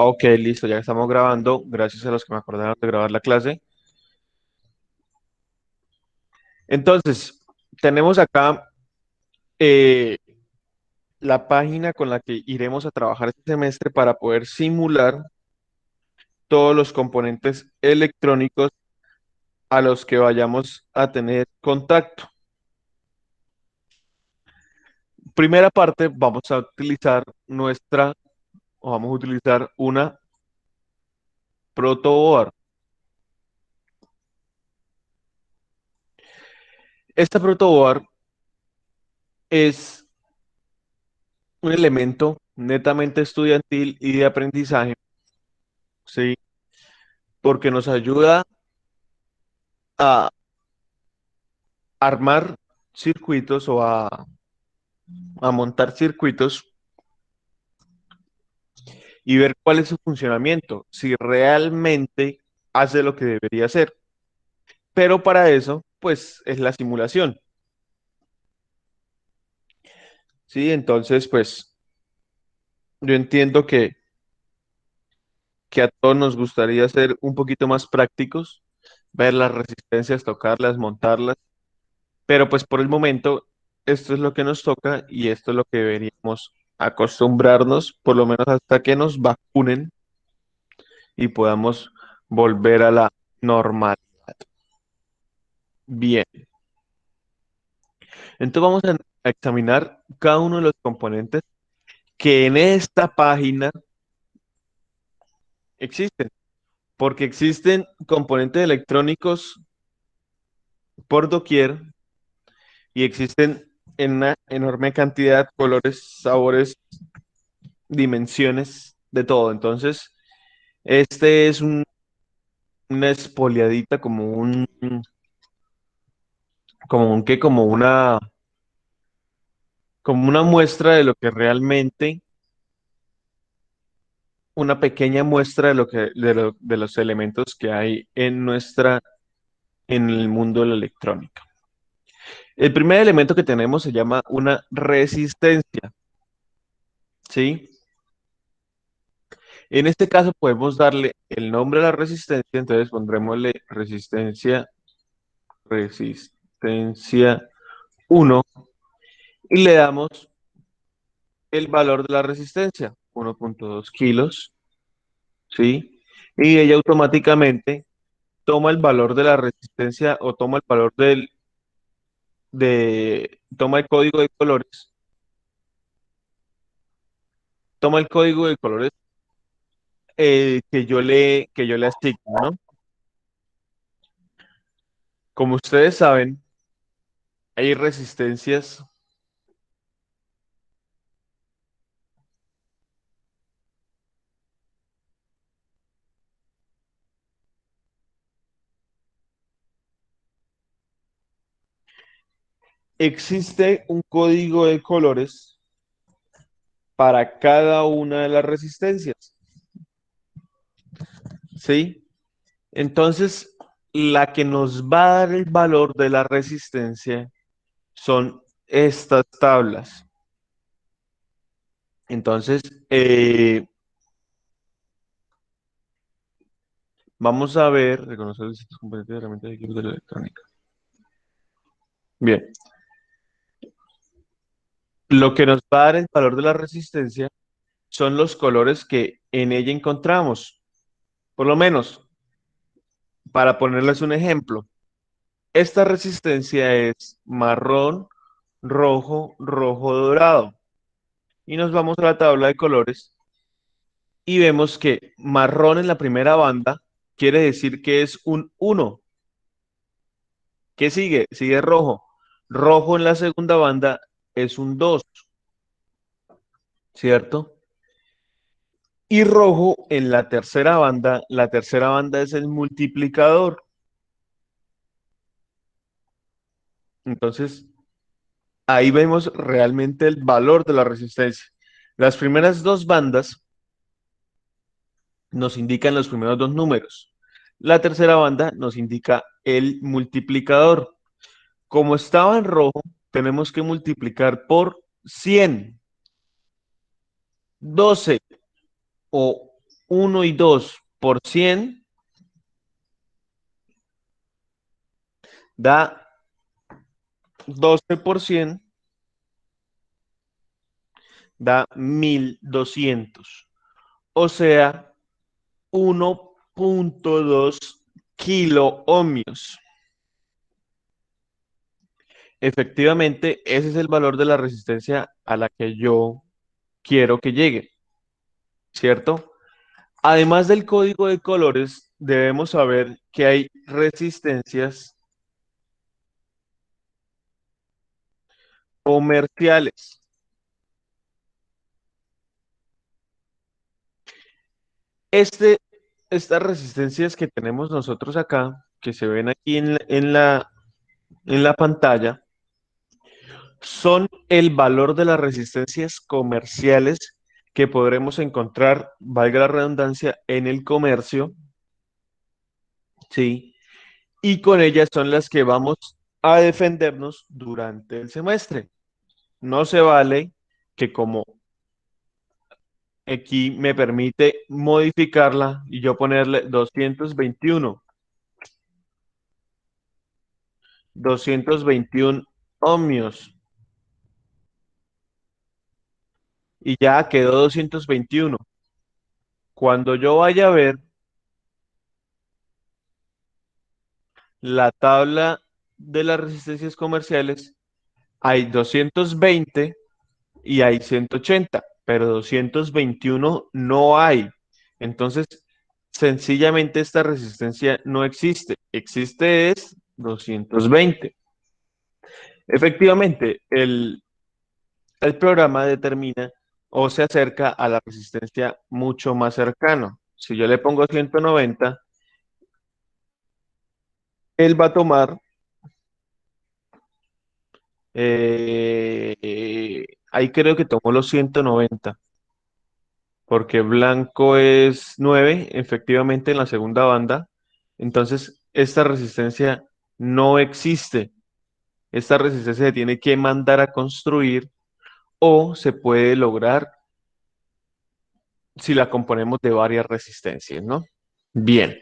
Ok, listo, ya estamos grabando. Gracias a los que me acordaron de grabar la clase. Entonces, tenemos acá eh, la página con la que iremos a trabajar este semestre para poder simular todos los componentes electrónicos a los que vayamos a tener contacto. Primera parte, vamos a utilizar una protoboard. Esta protoboard es un elemento netamente estudiantil y de aprendizaje, ¿sí? Porque nos ayuda a armar circuitos a montar circuitos y ver cuál es su funcionamiento, si realmente hace lo que debería hacer. Pero para eso, pues es la simulación, ¿sí? Entonces, pues yo entiendo que a todos nos gustaría ser un poquito más prácticos, ver las resistencias, tocarlas, montarlas, pero pues por el momento esto es lo que nos toca y esto es lo que deberíamos acostumbrarnos, por lo menos hasta que nos vacunen y podamos volver a la normal. Bien, entonces vamos a examinar cada uno de los componentes que en esta página existen, porque existen componentes electrónicos por doquier y existen en una enorme cantidad, colores, sabores, dimensiones, de todo. Entonces, este es una espoliadita, como una muestra de lo que realmente una pequeña muestra de de los elementos que hay en el mundo de la electrónica. El primer elemento que tenemos se llama una resistencia, ¿sí? En este caso podemos darle el nombre a la resistencia, entonces pondrémosle resistencia uno y le damos el valor de la resistencia, 1,2 kilos, ¿sí? Y ella automáticamente toma el valor de la resistencia o toma el valor toma el código de colores, toma el código de colores que yo le asigno, ¿no? Como ustedes saben, hay resistencias, existe un código de colores para cada una de las resistencias, ¿sí? Entonces, la que nos va a dar el valor de la resistencia son estas tablas. Entonces, eh, vamos a ver, reconocer los distintos componentes de herramientas de equipos de la electrónica. Bien, lo que nos va a dar el valor de la resistencia son los colores que en ella encontramos. Por lo menos, para ponerles un ejemplo, esta resistencia es marrón, rojo, rojo dorado. Y nos vamos a la tabla de colores y vemos que marrón en la primera banda quiere decir que es un uno. ¿Qué sigue? Sigue rojo. Rojo en la segunda banda es un 2, ¿cierto? Y rojo en la tercera banda es el multiplicador. Entonces, ahí vemos realmente el valor de la resistencia. Las primeras dos bandas nos indican los primeros dos números. La tercera banda nos indica el multiplicador. Como estaba en rojo, tenemos que multiplicar por 100, 12 o uno y 2 por 100 da 12 por 100 da 1200. O sea, 1,2 kilo ohmios. Efectivamente, ese es el valor de la resistencia a la que yo quiero que llegue, ¿cierto? Además del código de colores, debemos saber que hay resistencias comerciales. Este, estas resistencias que tenemos nosotros acá, que se ven aquí en la pantalla, son el valor de las resistencias comerciales que podremos encontrar, valga la redundancia, en el comercio, ¿sí? Y con ellas son las que vamos a defendernos durante el semestre. No se vale que como aquí me permite modificarla y yo ponerle 221 ohmios y ya quedó 221. Cuando yo vaya a ver la tabla de las resistencias comerciales, hay 220 y hay 180, pero 221 no hay. Entonces, sencillamente esta resistencia no existe. Existe es 220. Efectivamente, el programa determina o se acerca a la resistencia mucho más cercano. Si yo le pongo 190, él va a tomar, ahí creo que tomó los 190, porque blanco es 9, efectivamente en la segunda banda. Entonces, esta resistencia no existe. Esta resistencia se tiene que mandar a construir o se puede lograr si la componemos de varias resistencias, ¿no? Bien,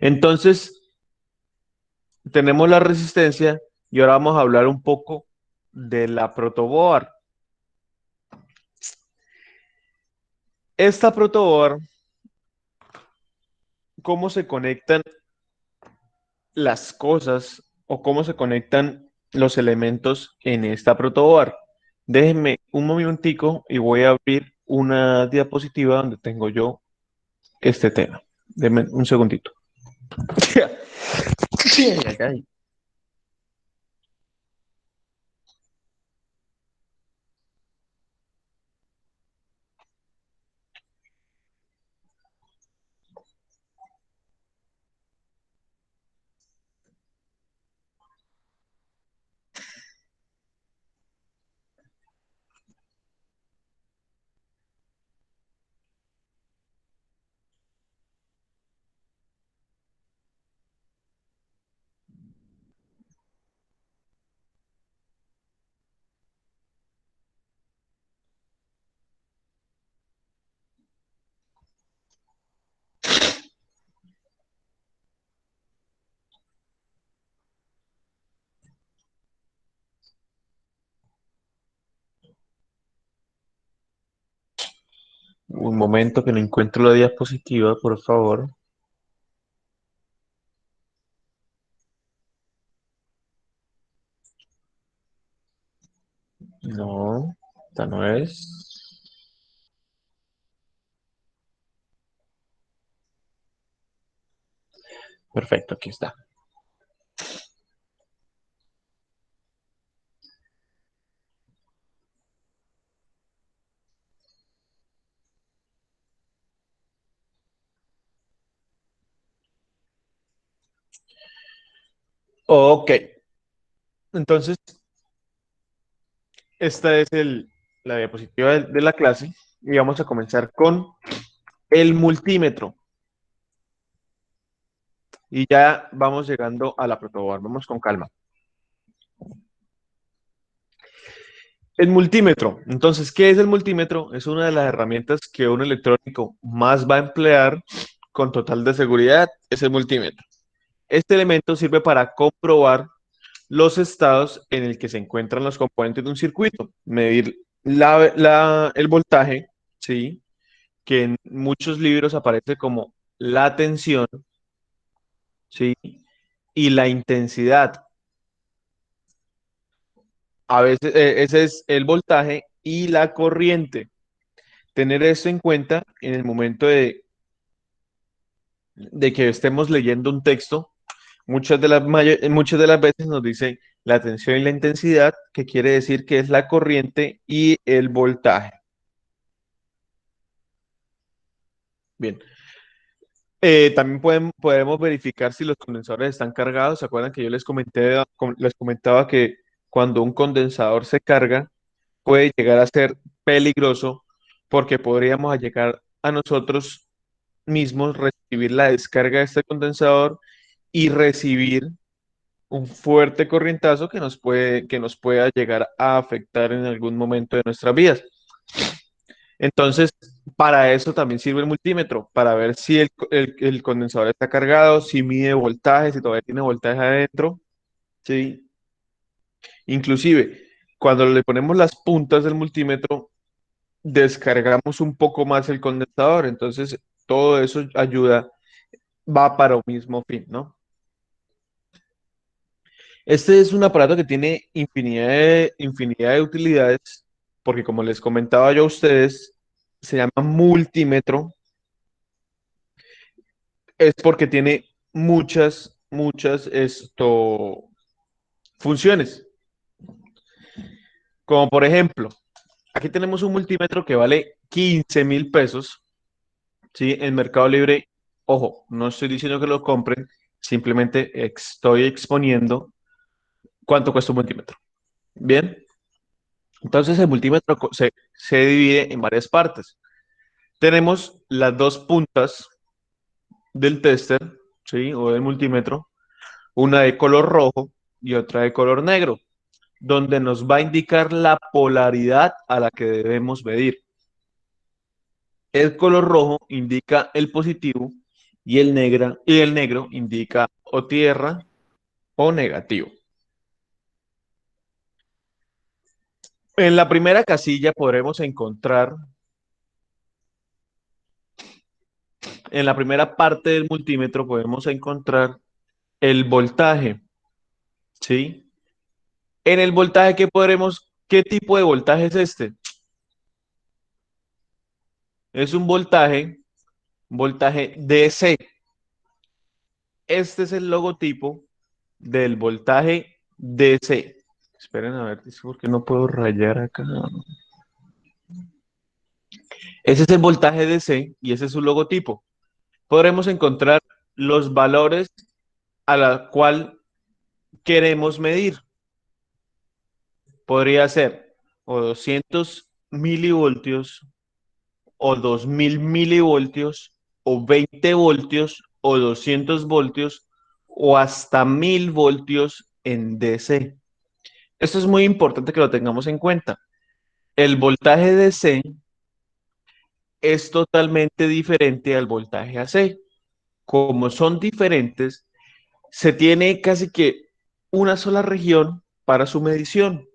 entonces tenemos la resistencia y ahora vamos a hablar un poco de la protoboard. Esta protoboard, ¿cómo se conectan las cosas o cómo se conectan los elementos en esta protoboard? Déjenme un momentico y voy a abrir una diapositiva donde tengo yo este tema. Denme un segundito. Sí, ay, ay. Un momento que no encuentro la diapositiva, por favor. No, esta no es. Perfecto, aquí está. Ok, entonces esta es la diapositiva de la clase y vamos a comenzar con el multímetro. Y ya vamos llegando a la protoboard. Vamos con calma. El multímetro. Entonces, ¿qué es el multímetro? Es una de las herramientas que un electrónico más va a emplear con total de seguridad. Es el multímetro. Este elemento sirve para comprobar los estados en el que se encuentran los componentes de un circuito, medir el voltaje, ¿sí? Que en muchos libros aparece como la tensión, ¿sí? Y la intensidad. A veces ese es el voltaje y la corriente. Tener esto en cuenta en el momento de que estemos leyendo un texto, muchas de las veces nos dice la tensión y la intensidad, que quiere decir que es la corriente y el voltaje. Bien. También podemos verificar si los condensadores están cargados. ¿Se acuerdan que yo les comentaba que cuando un condensador se carga puede llegar a ser peligroso porque podríamos llegar a nosotros mismos recibir la descarga de este condensador y recibir un fuerte corrientazo que nos pueda llegar a afectar en algún momento de nuestras vidas? Entonces, para eso también sirve el multímetro, para ver si el condensador está cargado, si mide voltaje, si todavía tiene voltaje adentro, ¿sí? Inclusive, cuando le ponemos las puntas del multímetro, descargamos un poco más el condensador, entonces todo eso ayuda, va para un mismo fin, ¿no? Este es un aparato que tiene infinidad de utilidades, porque como les comentaba yo a ustedes, se llama multímetro, es porque tiene muchas funciones. Como por ejemplo, aquí tenemos un multímetro que vale 15.000 pesos, ¿sí? En Mercado Libre, ojo, no estoy diciendo que lo compren, simplemente estoy exponiendo cuánto cuesta un multímetro. Bien, entonces el multímetro se divide en varias partes. Tenemos las dos puntas del tester, ¿sí? O del multímetro, una de color rojo y otra de color negro, donde nos va a indicar la polaridad a la que debemos medir. El color rojo indica el positivo y el negro indica o tierra o negativo. En la primera casilla podremos encontrar, en la primera parte del multímetro podemos encontrar el voltaje, ¿sí? En el voltaje que podremos, ¿qué tipo de voltaje es este? Es voltaje DC. Este es el logotipo del voltaje DC. Esperen a ver, es porque no puedo rayar acá. Ese es el voltaje DC y ese es su logotipo. Podremos encontrar los valores a la cual queremos medir. Podría ser o 200 milivoltios o 2000 milivoltios o 20 voltios o 200 voltios o hasta 1000 voltios en DC. Esto es muy importante que lo tengamos en cuenta. El voltaje DC es totalmente diferente al voltaje AC. Como son diferentes, se tiene casi que una sola región para su medición.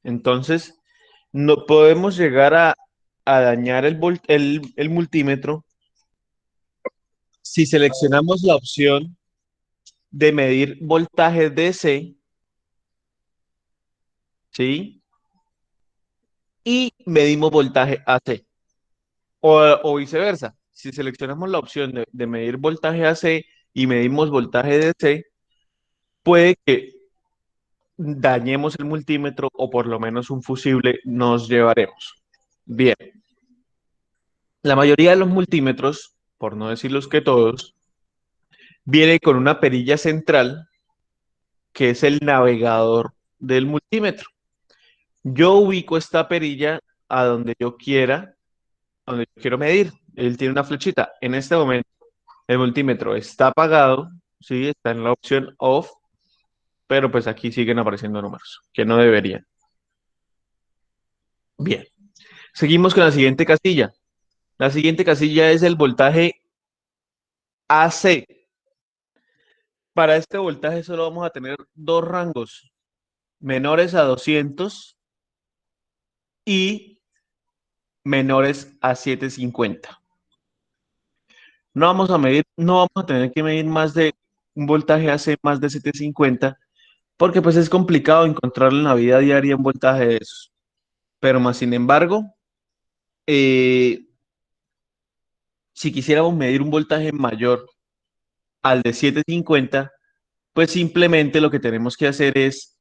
Entonces, no podemos llegar a dañar el multímetro si seleccionamos la opción de medir voltaje DC, ¿sí? Y medimos voltaje AC. O viceversa. Si seleccionamos la opción de medir voltaje AC y medimos voltaje DC, puede que dañemos el multímetro o por lo menos un fusible nos llevaremos. Bien, la mayoría de los multímetros, por no decirlos que todos, viene con una perilla central que es el navegador del multímetro. Yo ubico esta perilla a donde yo quiera, donde yo quiero medir. Él tiene una flechita. En este momento, el multímetro está apagado, sí, está en la opción off, pero pues aquí siguen apareciendo números, que no deberían. Bien, seguimos con la siguiente casilla. La siguiente casilla es el voltaje AC. Para este voltaje solo vamos a tener dos rangos, menores a 200 y menores a 750. No vamos a tener que medir más de un voltaje AC más de 750, porque pues es complicado encontrar en la vida diaria un voltaje de esos. Pero más sin embargo, eh, si quisiéramos medir un voltaje mayor al de 750, pues simplemente lo que tenemos que hacer es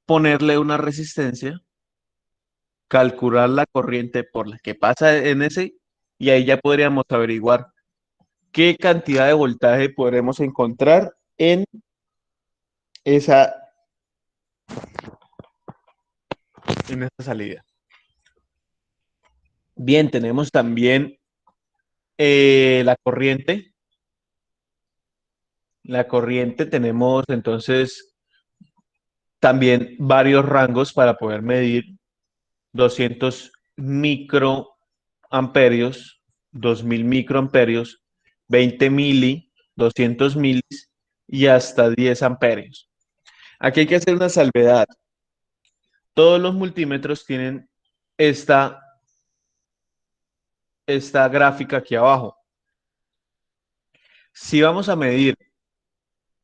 ponerle una resistencia, calcular la corriente por la que pasa en ese, y ahí ya podríamos averiguar qué cantidad de voltaje podremos encontrar esa, en esa salida. Bien, tenemos también la corriente. La corriente tenemos entonces también varios rangos para poder medir 200 microamperios, 2000 microamperios, 20 mili, 200 milis y hasta 10 amperios. Aquí hay que hacer una salvedad. Todos los multímetros tienen esta, esta gráfica aquí abajo. Si vamos a medir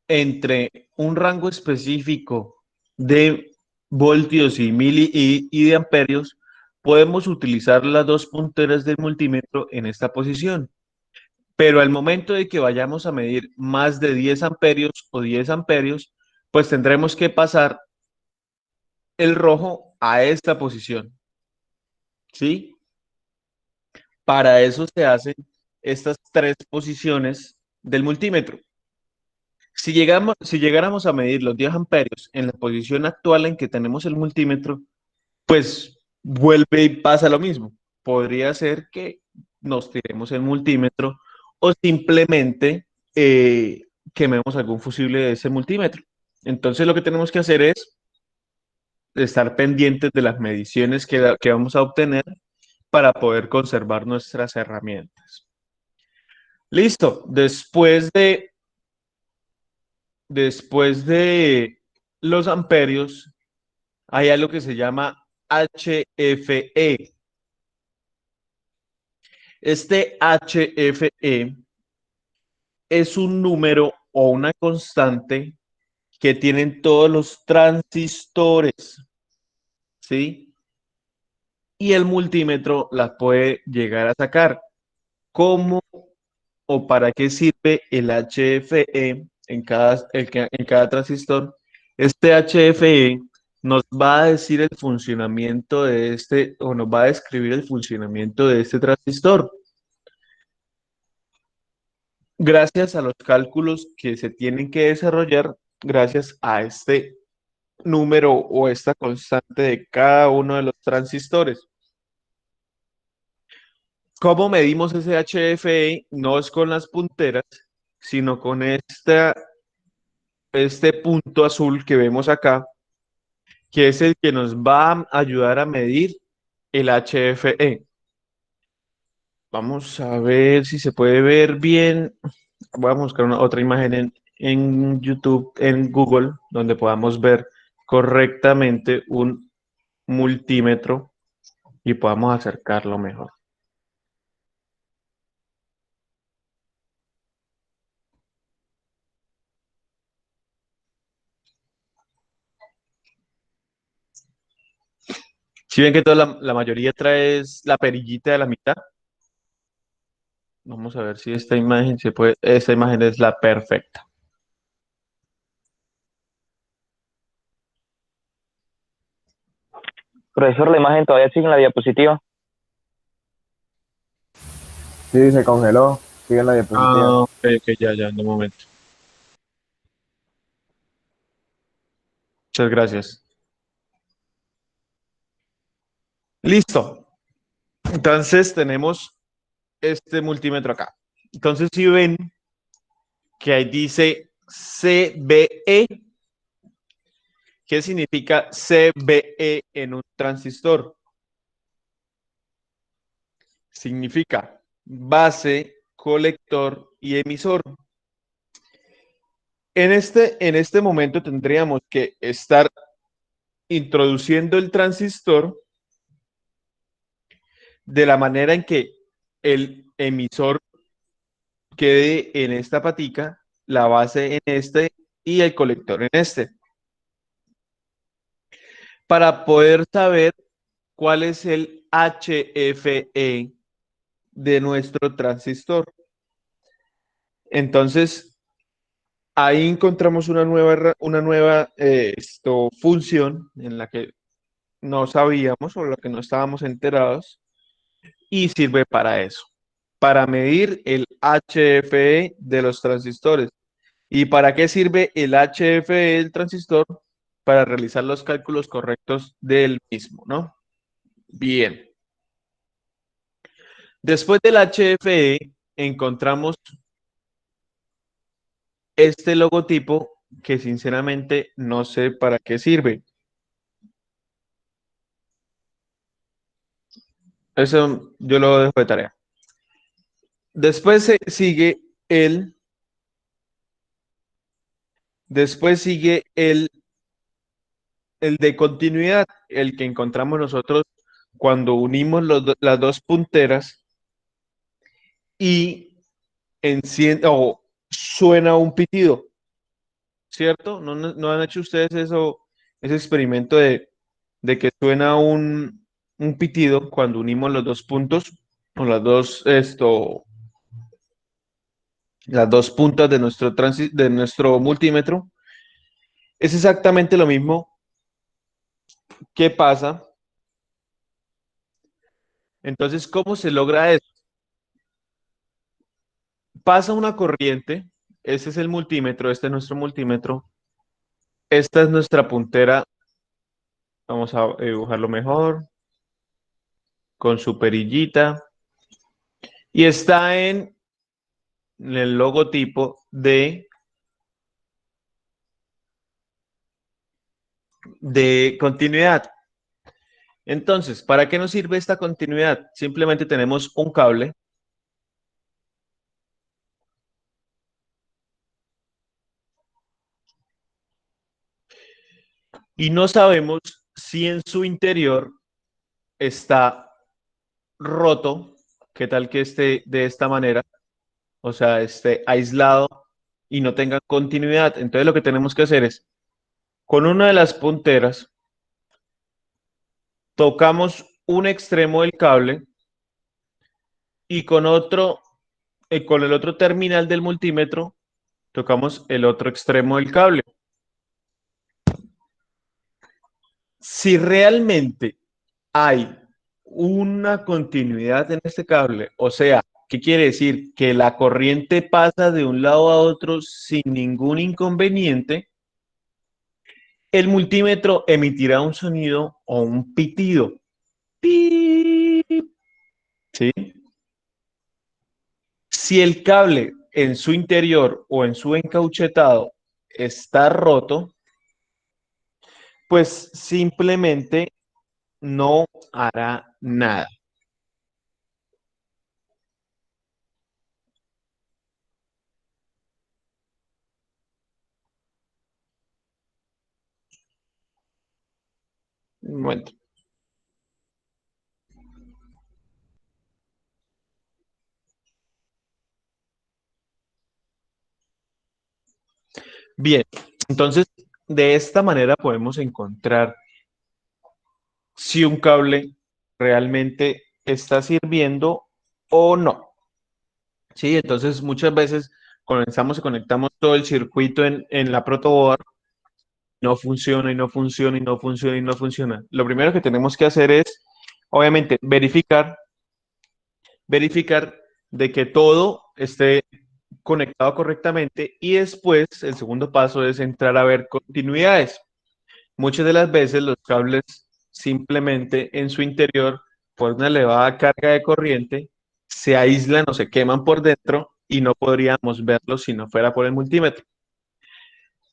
entre un rango específico de voltios y y de amperios, podemos utilizar las dos punteras del multímetro en esta posición. Pero al momento de que vayamos a medir más de 10 amperios o 10 amperios, pues tendremos que pasar el rojo a esta posición, ¿sí? Para eso se hacen estas tres posiciones del multímetro. Si llegáramos a medir los 10 amperios en la posición actual en que tenemos el multímetro, pues vuelve y pasa lo mismo. Podría ser que nos tiremos el multímetro o simplemente quememos algún fusible de ese multímetro. Entonces lo que tenemos que hacer es estar pendientes de las mediciones que vamos a obtener para poder conservar nuestras herramientas. Listo. Después de los amperios, hay algo que se llama HFE. Este HFE es un número o una constante que tienen todos los transistores, ¿sí? Y el multímetro las puede llegar a sacar. ¿Cómo o para qué sirve el HFE en cada transistor? Este HFE nos va a decir el funcionamiento de este, o nos va a describir el funcionamiento de este transistor. Gracias a los cálculos que se tienen que desarrollar, gracias a este número o esta constante de cada uno de los transistores. ¿Cómo medimos ese HFE? No es con las punteras, sino con este punto azul que vemos acá, que es el que nos va a ayudar a medir el HFE. Vamos a ver si se puede ver bien. Voy a buscar otra imagen en YouTube, en Google, donde podamos ver correctamente un multímetro y podamos acercarlo mejor. Si ven que toda la mayoría trae la perillita de la mitad, vamos a ver si esta imagen se puede. Esta imagen es la perfecta. Profesor, la imagen todavía sigue en la diapositiva. Sí, se congeló. Sigue en la diapositiva. Ah, ok, ok, ya, en un momento. Muchas gracias. Listo. Entonces tenemos este multímetro acá. Entonces, si ven que ahí dice CBE, ¿Qué significa CBE en un transistor? Significa base, colector y emisor. En este momento tendríamos que estar introduciendo el transistor de la manera en que el emisor quede en esta patica, la base en este y el colector en este. Para poder saber cuál es el HFE de nuestro transistor. Entonces, ahí encontramos una nueva función en la que no sabíamos o la que no estábamos enterados y sirve para eso, para medir el HFE de los transistores. ¿Y para qué sirve el HFE del transistor? Para realizar los cálculos correctos del mismo, ¿no? Bien. Después del HFE encontramos este logotipo que sinceramente no sé para qué sirve. Eso yo lo dejo de tarea. Después sigue el de continuidad, el que encontramos nosotros cuando unimos las dos punteras y enciende o suena un pitido, ¿cierto? ¿No han hecho ustedes ese experimento de que suena un pitido cuando unimos los dos puntos o las dos puntas de de nuestro multímetro? Es exactamente lo mismo que pasa. Entonces, ¿cómo se logra eso? Pasa una corriente, este es el multímetro, este es nuestro multímetro, esta es nuestra puntera, vamos a dibujarlo mejor, con su perillita, y está en el logotipo de continuidad. Entonces, ¿para qué nos sirve esta continuidad? Simplemente tenemos un cable y no sabemos si en su interior está roto, qué tal que esté de esta manera, o sea, esté aislado y no tenga continuidad. Entonces lo que tenemos que hacer es, con una de las punteras, tocamos un extremo del cable y con el otro terminal del multímetro, tocamos el otro extremo del cable. Si realmente hay una continuidad en este cable, o sea, ¿qué quiere decir? Que la corriente pasa de un lado a otro sin ningún inconveniente, el multímetro emitirá un sonido o un pitido. ¡Pip! ¿Sí? Si el cable en su interior o en su encauchetado está roto, pues simplemente no hará nada. Un momento. Bien, entonces de esta manera podemos encontrar si un cable realmente está sirviendo o no. Sí, entonces muchas veces comenzamos y conectamos todo el circuito en la protoboard, no funciona y no funciona y no funciona y no funciona. Lo primero que tenemos que hacer es, obviamente, verificar de que todo esté conectado correctamente y después el segundo paso es entrar a ver continuidades. Muchas de las veces los cables simplemente en su interior, por una elevada carga de corriente, se aíslan o se queman por dentro y no podríamos verlos si no fuera por el multímetro.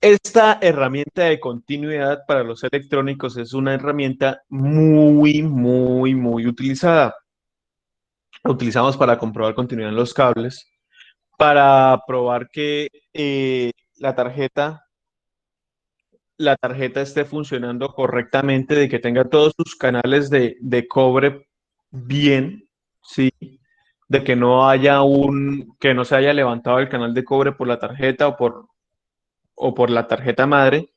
Esta herramienta de continuidad para los electrónicos es una herramienta muy utilizada. La utilizamos para comprobar continuidad en los cables, para probar que la tarjeta esté funcionando correctamente, de que tenga todos sus canales de cobre bien, ¿sí? De que no haya que no se haya levantado el canal de cobre por la tarjeta o por la tarjeta madre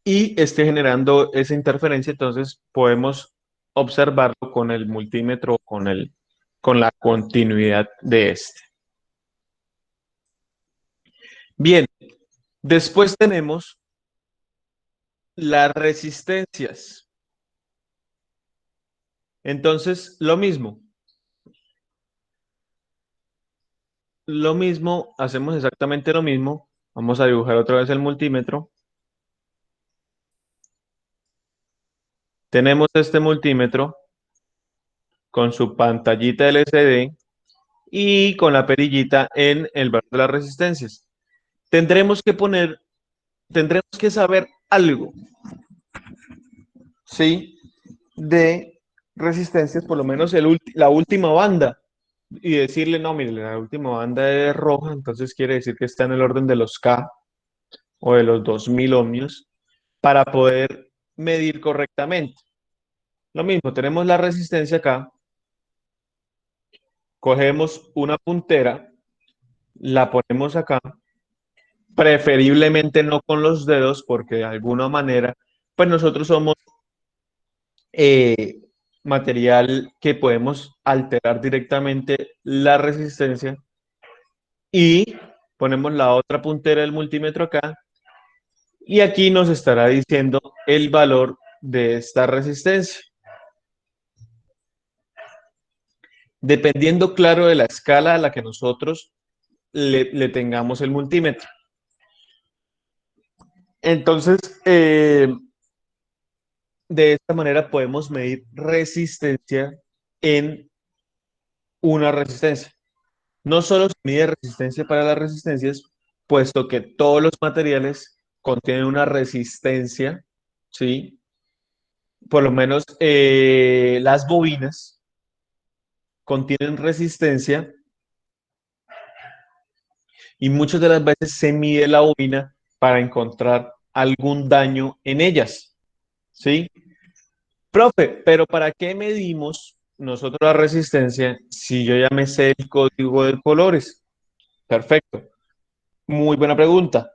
y esté generando esa interferencia, entonces podemos observarlo con el multímetro, con la continuidad de este. Bien, después tenemos las resistencias. Entonces, lo mismo, hacemos exactamente lo mismo. Vamos a dibujar otra vez el multímetro. Tenemos este multímetro con su pantallita LCD y con la perillita en el valor de las resistencias. Tendremos que saber algo, ¿sí? De resistencias, por lo menos la última banda, y decirle, no, mire, la última banda es roja, entonces quiere decir que está en el orden de los K o de los 2000 ohmios para poder medir correctamente. Lo mismo, tenemos la resistencia acá, cogemos una puntera, la ponemos acá, preferiblemente no con los dedos, porque de alguna manera, pues nosotros somos eh, material que podemos alterar directamente la resistencia y ponemos la otra puntera del multímetro acá y aquí nos estará diciendo el valor de esta resistencia. Dependiendo, claro, de la escala a la que nosotros le tengamos el multímetro. Entonces, de esta manera podemos medir resistencia en una resistencia. No solo se mide resistencia para las resistencias, puesto que todos los materiales contienen una resistencia, ¿sí? Por lo menos las bobinas contienen resistencia y muchas de las veces se mide la bobina para encontrar algún daño en ellas, ¿sí? Profe, pero ¿para qué medimos nosotros la resistencia si yo ya me sé el código de colores? Perfecto. Muy buena pregunta.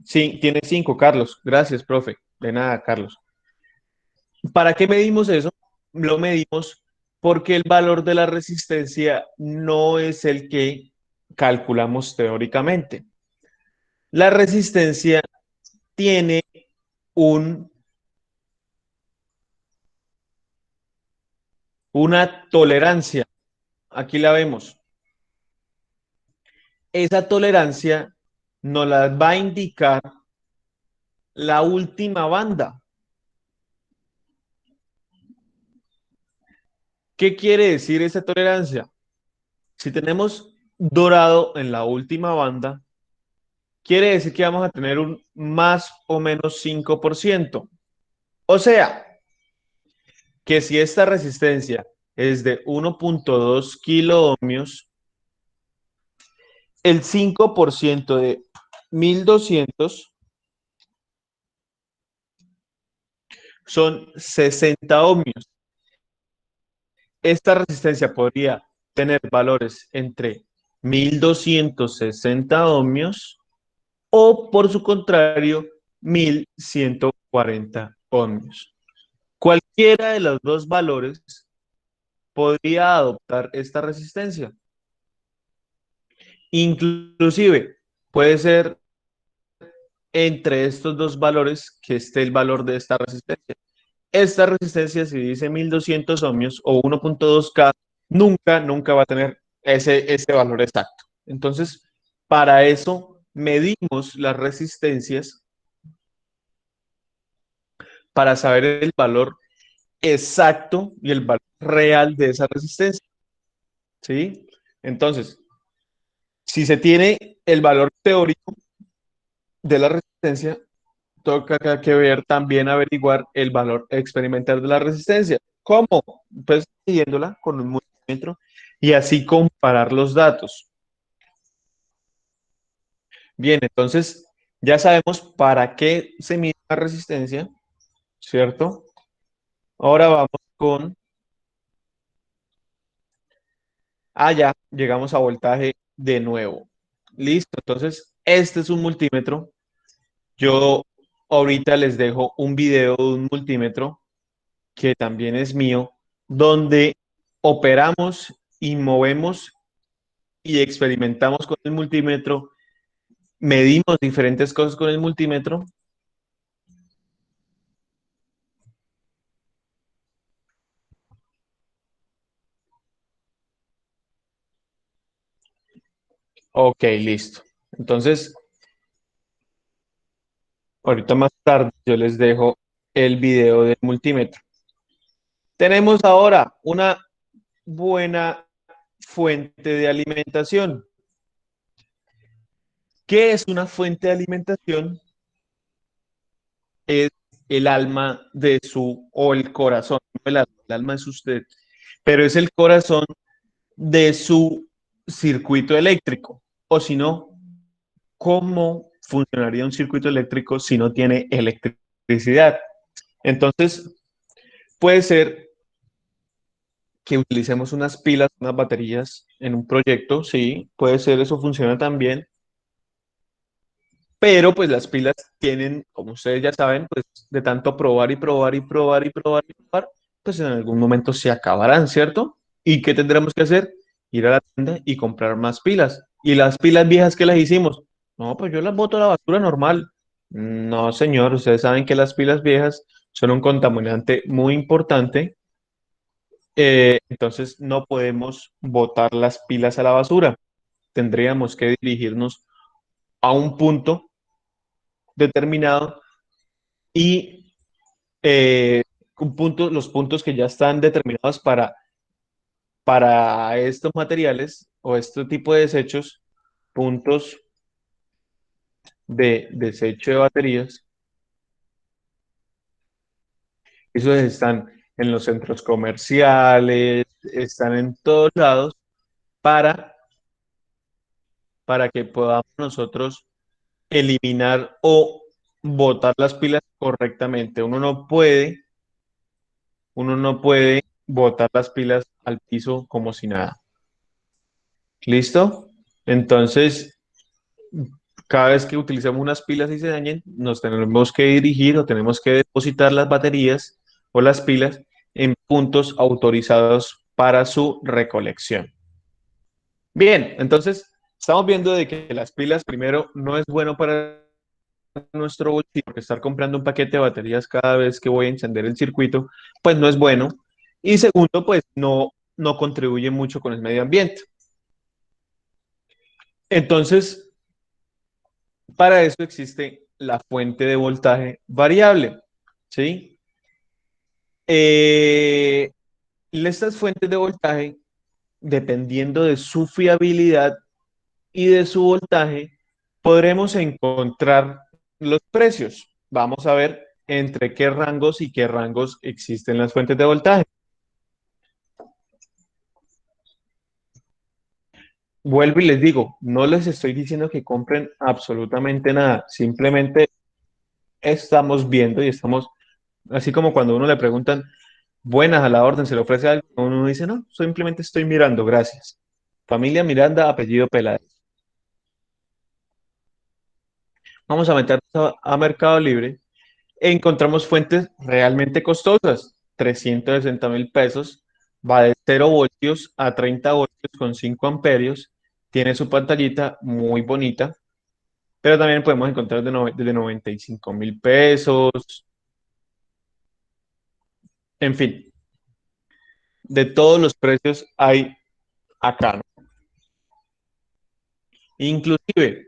Sí, tiene 5, Carlos. Gracias, profe. De nada, Carlos. ¿Para qué medimos eso? Lo medimos porque el valor de la resistencia no es el que calculamos teóricamente. La resistencia tiene un, una tolerancia. Aquí la vemos. Esa tolerancia nos la va a indicar la última banda. ¿Qué quiere decir esa tolerancia? Si tenemos dorado en la última banda, quiere decir que vamos a tener un más o menos 5%. O sea, que si esta resistencia es de 1.2 kilo ohmios, el 5% de 1200 son 60 ohmios. Esta resistencia podría tener valores entre 1260 ohmios o, por su contrario, 1140 ohmios. Cualquiera de los dos valores podría adoptar esta resistencia. Inclusive, puede ser entre estos dos valores que esté el valor de esta resistencia. Esta resistencia, si dice 1200 ohmios o 1.2K, nunca va a tener ese valor exacto. Entonces, para eso medimos las resistencias para saber el valor exacto y el valor real de esa resistencia. ¿Sí? Entonces, si se tiene el valor teórico, de la resistencia, toca acá que ver también averiguar el valor experimental de la resistencia. ¿Cómo? Pues siguiéndola con un multímetro y así comparar los datos. Bien, entonces ya sabemos para qué se mide la resistencia, ¿cierto? Ahora vamos con... Ah, ya, llegamos a voltaje de nuevo. Listo, entonces este es un multímetro. Yo ahorita les dejo un video de un multímetro que también es mío, donde operamos y movemos y experimentamos con el multímetro, medimos diferentes cosas con el multímetro. Ok, listo. Entonces, ahorita más tarde yo les dejo el video del multímetro. Tenemos ahora una buena fuente de alimentación. ¿Qué es una fuente de alimentación? Es el alma de su, o el corazón, no el alma es usted, pero es el corazón de su circuito eléctrico. O si no, ¿cómo funcionaría un circuito eléctrico si no tiene electricidad? Entonces, puede ser que utilicemos unas pilas, unas baterías en un proyecto, sí, puede ser, eso funciona también, pero pues las pilas tienen, como ustedes ya saben, pues de tanto probar y probar y probar y probar y probar, pues en algún momento se acabarán, ¿cierto? ¿Y qué tendremos que hacer? Ir a la tienda y comprar más pilas. ¿Y las pilas viejas que las hicimos? No, pues yo las boto a la basura normal. No, señor, ustedes saben que las pilas viejas son un contaminante muy importante, entonces no podemos botar las pilas a la basura. Tendríamos que dirigirnos a un punto determinado y los puntos que ya están determinados para estos materiales o este tipo de desechos, puntos de desecho de baterías, esos están en los centros comerciales, están en todos lados para, para que podamos nosotros eliminar o botar las pilas correctamente. Uno no puede botar las pilas al piso como si nada. ¿Listo? Entonces, cada vez que utilizamos unas pilas y se dañen, nos tenemos que dirigir o tenemos que depositar las baterías o las pilas en puntos autorizados para su recolección. Bien, entonces estamos viendo de que las pilas primero no es bueno para nuestro bolsillo, porque estar comprando un paquete de baterías cada vez que voy a encender el circuito, pues no es bueno. Y segundo, pues no contribuye mucho con el medio ambiente. Entonces, para eso existe la fuente de voltaje variable, ¿sí? Eh, estas fuentes de voltaje, dependiendo de su fiabilidad y de su voltaje, podremos encontrar los precios. Vamos a ver entre qué rangos y qué rangos existen las fuentes de voltaje. Vuelvo y les digo, no les estoy diciendo que compren absolutamente nada, simplemente estamos viendo y estamos, así como cuando a uno le preguntan, buenas a la orden, se le ofrece algo, uno dice, no, simplemente estoy mirando, gracias. Familia Miranda, apellido Peláez. Vamos a meter a Mercado Libre e encontramos fuentes realmente costosas, 360.000 pesos, va de 0 voltios a 30 voltios con 5 amperios, tiene su pantallita muy bonita, pero también podemos encontrar desde 95.000 pesos, en fin, de todos los precios hay acá, ¿no? Inclusive,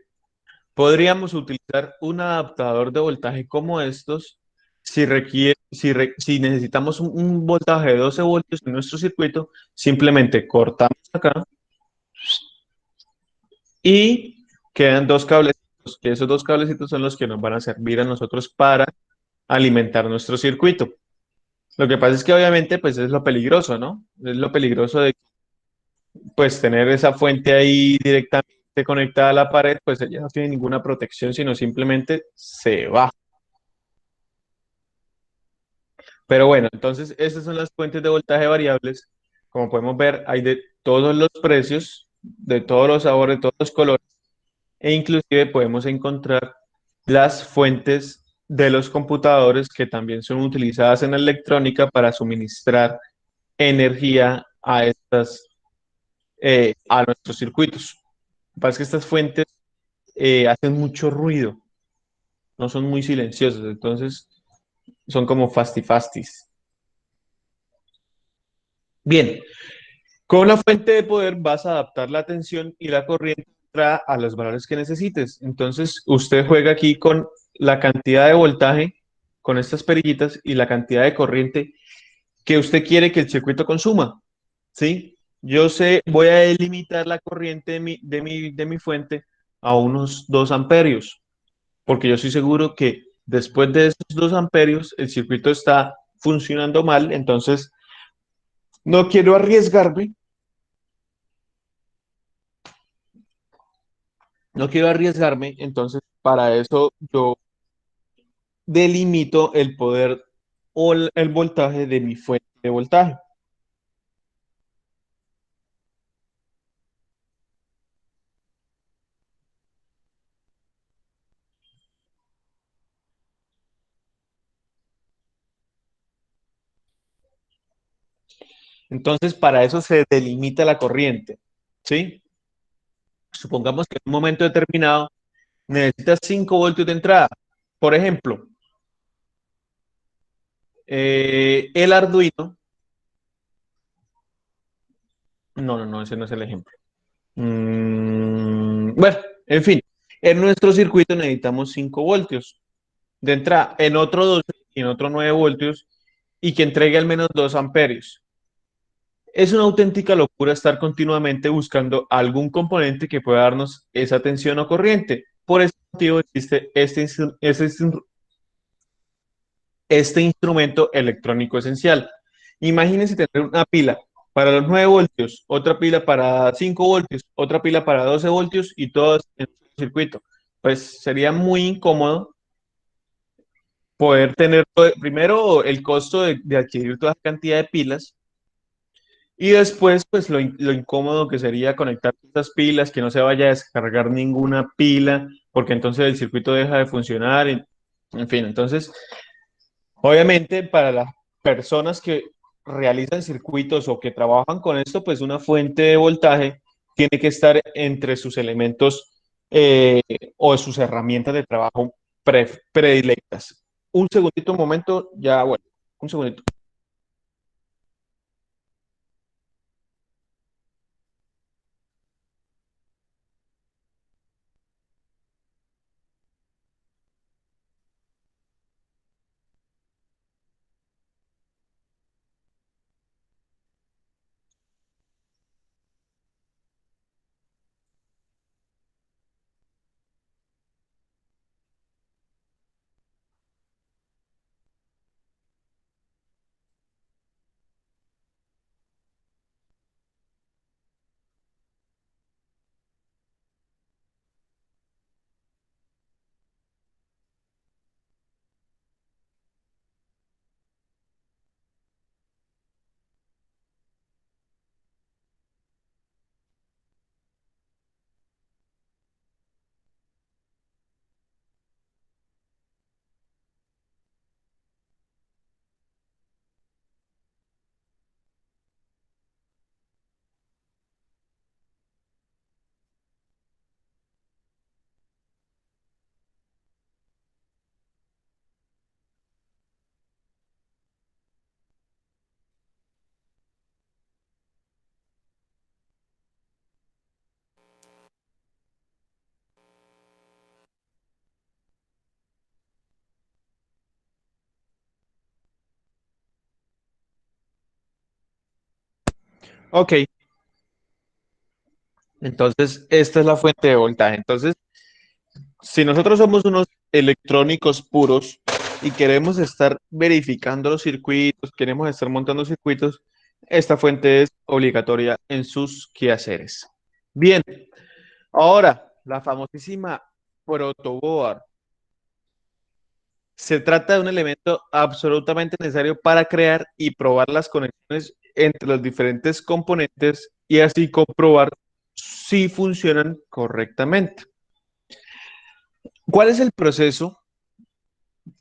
podríamos utilizar un adaptador de voltaje como estos si necesitamos un voltaje de 12 voltios en nuestro circuito, simplemente cortamos acá y quedan dos cables que esos dos cablecitos son los que nos van a servir a nosotros para alimentar nuestro circuito. Lo que pasa es que obviamente pues es lo peligroso, ¿no? Es lo peligroso de pues tener esa fuente ahí directamente conectada a la pared, pues ella no tiene ninguna protección, sino simplemente se va. Pero bueno, entonces estas son las fuentes de voltaje variables. Como podemos ver, hay de todos los precios, de todos los sabores, de todos los colores, e inclusive podemos encontrar las fuentes de los computadores que también son utilizadas en la electrónica para suministrar energía a a nuestros circuitos. Lo que pasa es que estas fuentes hacen mucho ruido, no son muy silenciosas, entonces son como fastifastis. Bien, con la fuente de poder vas a adaptar la tensión y la corriente a los valores que necesites. Entonces, usted juega aquí con la cantidad de voltaje, con estas perillitas y la cantidad de corriente que usted quiere que el circuito consuma. ¿Sí? Yo sé, voy a limitar la corriente de mi fuente a unos 2 amperios, porque yo estoy seguro que después de esos 2 amperios el circuito está funcionando mal, entonces no quiero arriesgarme, no quiero arriesgarme, entonces para eso yo delimito el poder o el voltaje de mi fuente de voltaje. Entonces para eso se delimita la corriente, ¿sí? Supongamos que en un momento determinado necesitas 5 voltios de entrada. Por ejemplo, el Arduino, no, ese no es el ejemplo. Bueno, en fin, en nuestro circuito necesitamos 5 voltios de entrada, en otro 12 y en otro 9 voltios y que entregue al menos 2 amperios. Es una auténtica locura estar continuamente buscando algún componente que pueda darnos esa tensión o corriente. Por ese motivo existe este instrumento electrónico esencial. Imagínense tener una pila para los 9 voltios, otra pila para 5 voltios, otra pila para 12 voltios y todas en un circuito. Pues sería muy incómodo poder tener primero el costo de adquirir toda esa cantidad de pilas y después pues lo incómodo que sería conectar estas pilas, que no se vaya a descargar ninguna pila, porque entonces el circuito deja de funcionar. En fin, entonces obviamente, para las personas que realizan circuitos o que trabajan con esto, pues una fuente de voltaje tiene que estar entre sus elementos eh, o sus herramientas de trabajo predilectas. Un segundito, un momento, ya, bueno, un segundito. Ok, entonces esta es la fuente de voltaje. Entonces, Si nosotros somos unos electrónicos puros y queremos estar verificando los circuitos, queremos estar montando circuitos, esta fuente es obligatoria en sus quehaceres. Bien, ahora la famosísima protoboard. Se trata de un elemento absolutamente necesario para crear y probar las conexiones entre los diferentes componentes y así comprobar si funcionan correctamente. ¿Cuál es el proceso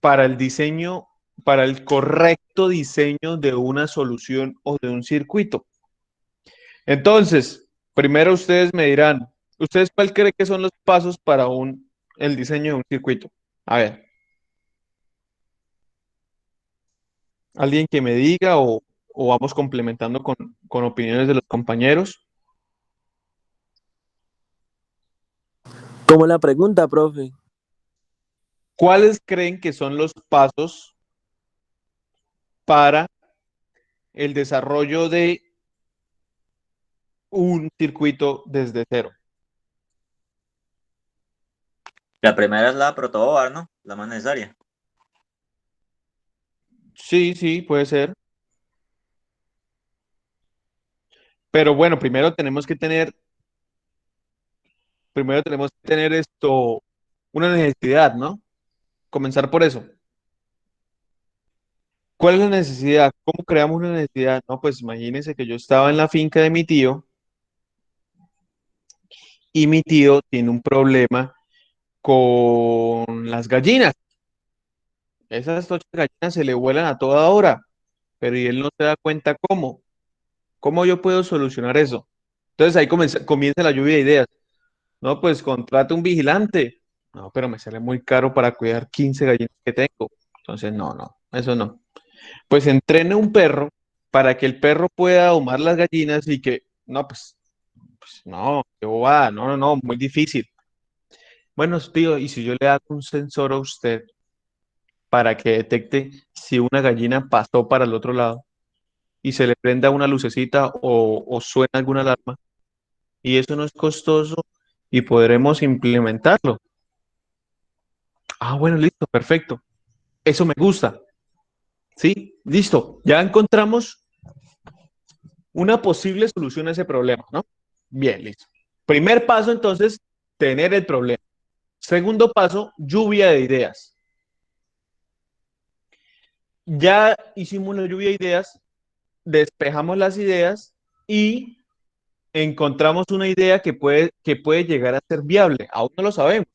para el diseño, para el correcto diseño de una solución o de un circuito? Entonces, primero ustedes me dirán, ¿ustedes cuál creen que son los pasos para el diseño de un circuito? A ver, alguien que me diga o vamos complementando con opiniones de los compañeros. Como la pregunta, profe. ¿Cuáles creen que son los pasos para el desarrollo de un circuito desde cero? La primera es la protoboard, ¿no? La más necesaria. Sí, sí, puede ser. Pero bueno, primero tenemos que tener esto, una necesidad, ¿no? Comenzar por eso. ¿Cuál es la necesidad? ¿Cómo creamos una necesidad? No, pues imagínense que yo estaba en la finca de mi tío y mi tío tiene un problema con las gallinas. Esas 8 gallinas se le vuelan a toda hora, pero y él no se da cuenta cómo. ¿Cómo yo puedo solucionar eso? Entonces ahí comienza la lluvia de ideas. No, pues contrate un vigilante. No, pero me sale muy caro para cuidar 15 gallinas que tengo. Entonces, no, no, eso no. Pues entrene un perro para que el perro pueda domar las gallinas y que, no, pues no, qué bobada, no, no, no, muy difícil. Bueno, tío, ¿y si yo le hago un sensor a usted para que detecte si una gallina pasó para el otro lado y se le prenda una lucecita o suena alguna alarma? Y eso no es costoso y podremos implementarlo. Ah, bueno, listo, perfecto. Eso me gusta. Sí, listo. Ya encontramos una posible solución a ese problema, ¿no? Bien, listo. Primer paso, entonces, tener el problema. Segundo paso, lluvia de ideas. Ya hicimos la lluvia de ideas, despejamos las ideas y encontramos una idea que puede llegar a ser viable. Aún no lo sabemos.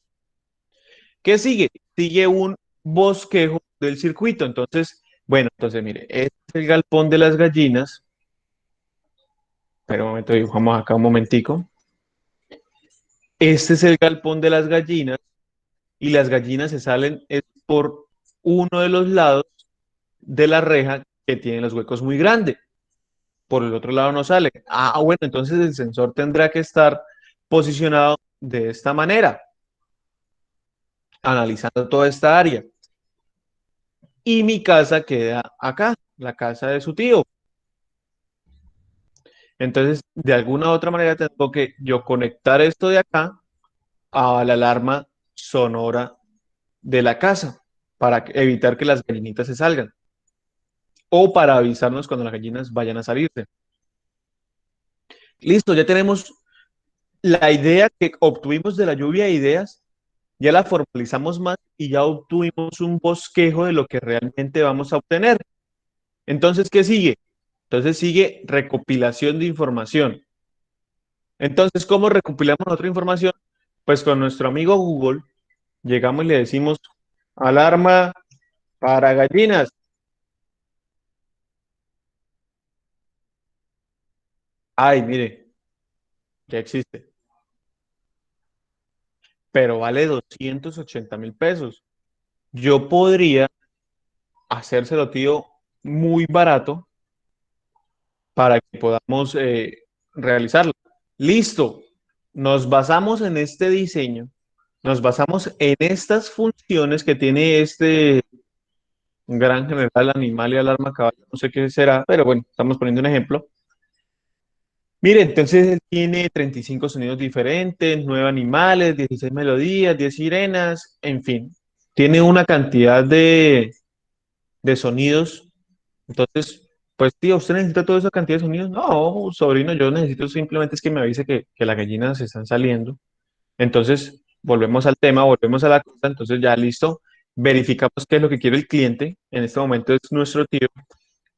¿Qué sigue? Sigue un bosquejo del circuito. Entonces, bueno, entonces mire, este es el galpón de las gallinas. Pero un momento, dibujamos acá un momentico. Este es el galpón de las gallinas y las gallinas se salen es por uno de los lados de la reja que tiene los huecos muy grandes. Por el otro lado no sale. Ah, bueno, entonces el sensor tendrá que estar posicionado de esta manera, analizando toda esta área. Y mi casa queda acá, la casa de su tío. Entonces, de alguna u otra manera tengo que yo conectar esto de acá a la alarma sonora de la casa para evitar que las gallinitas se salgan o para avisarnos cuando las gallinas vayan a salirse. Listo, ya tenemos la idea que obtuvimos de la lluvia de ideas, ya la formalizamos más y ya obtuvimos un bosquejo de lo que realmente vamos a obtener. Entonces, ¿qué sigue? Entonces sigue recopilación de información. Entonces, ¿cómo recopilamos otra información? Pues con nuestro amigo Google llegamos y le decimos alarma para gallinas. Ay, mire, ya existe, pero vale 280.000 pesos. Yo podría hacérselo, tío, muy barato para que podamos realizarlo. Listo, nos basamos en este diseño, nos basamos en estas funciones que tiene este gran general animal y alarma caballo, no sé qué será, pero bueno, estamos poniendo un ejemplo. Mire, entonces él tiene 35 sonidos diferentes, 9 animales, 16 melodías, 10 sirenas, en fin. Tiene una cantidad de sonidos. Entonces, pues tío, ¿usted necesita toda esa cantidad de sonidos? No, sobrino, yo necesito simplemente es que me avise que las gallinas están saliendo. Entonces, volvemos al tema, volvemos a la cosa, entonces ya listo, verificamos qué es lo que quiere el cliente. En este momento es nuestro tío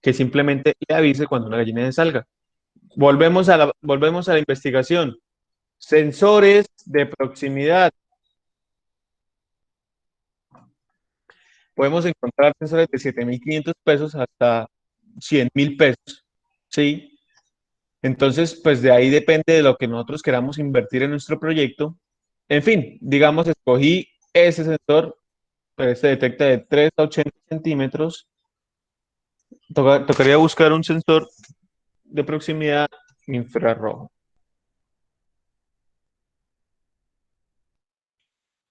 que simplemente le avise cuando una gallina salga. Volvemos a la investigación. Sensores de proximidad. Podemos encontrar sensores de 7.500 pesos hasta 100.000 pesos. ¿Sí? Entonces, pues de ahí depende de lo que nosotros queramos invertir en nuestro proyecto. En fin, digamos, escogí ese sensor, pues se detecta de 3 a 80 centímetros. Tocaría buscar un sensor de proximidad infrarrojo.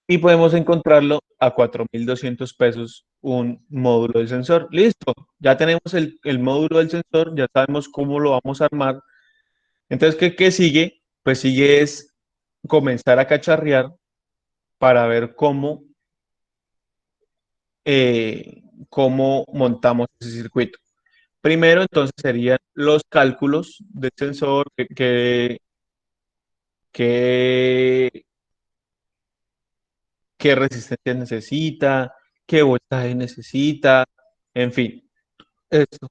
Y podemos encontrarlo a 4.200 pesos un módulo de sensor. Listo, ya tenemos el módulo del sensor, ya sabemos cómo lo vamos a armar. Entonces, ¿qué sigue? Pues sigue es comenzar a cacharrear para ver cómo montamos ese circuito. Primero, entonces, serían los cálculos del sensor, qué resistencia necesita, qué voltaje necesita, en fin, eso.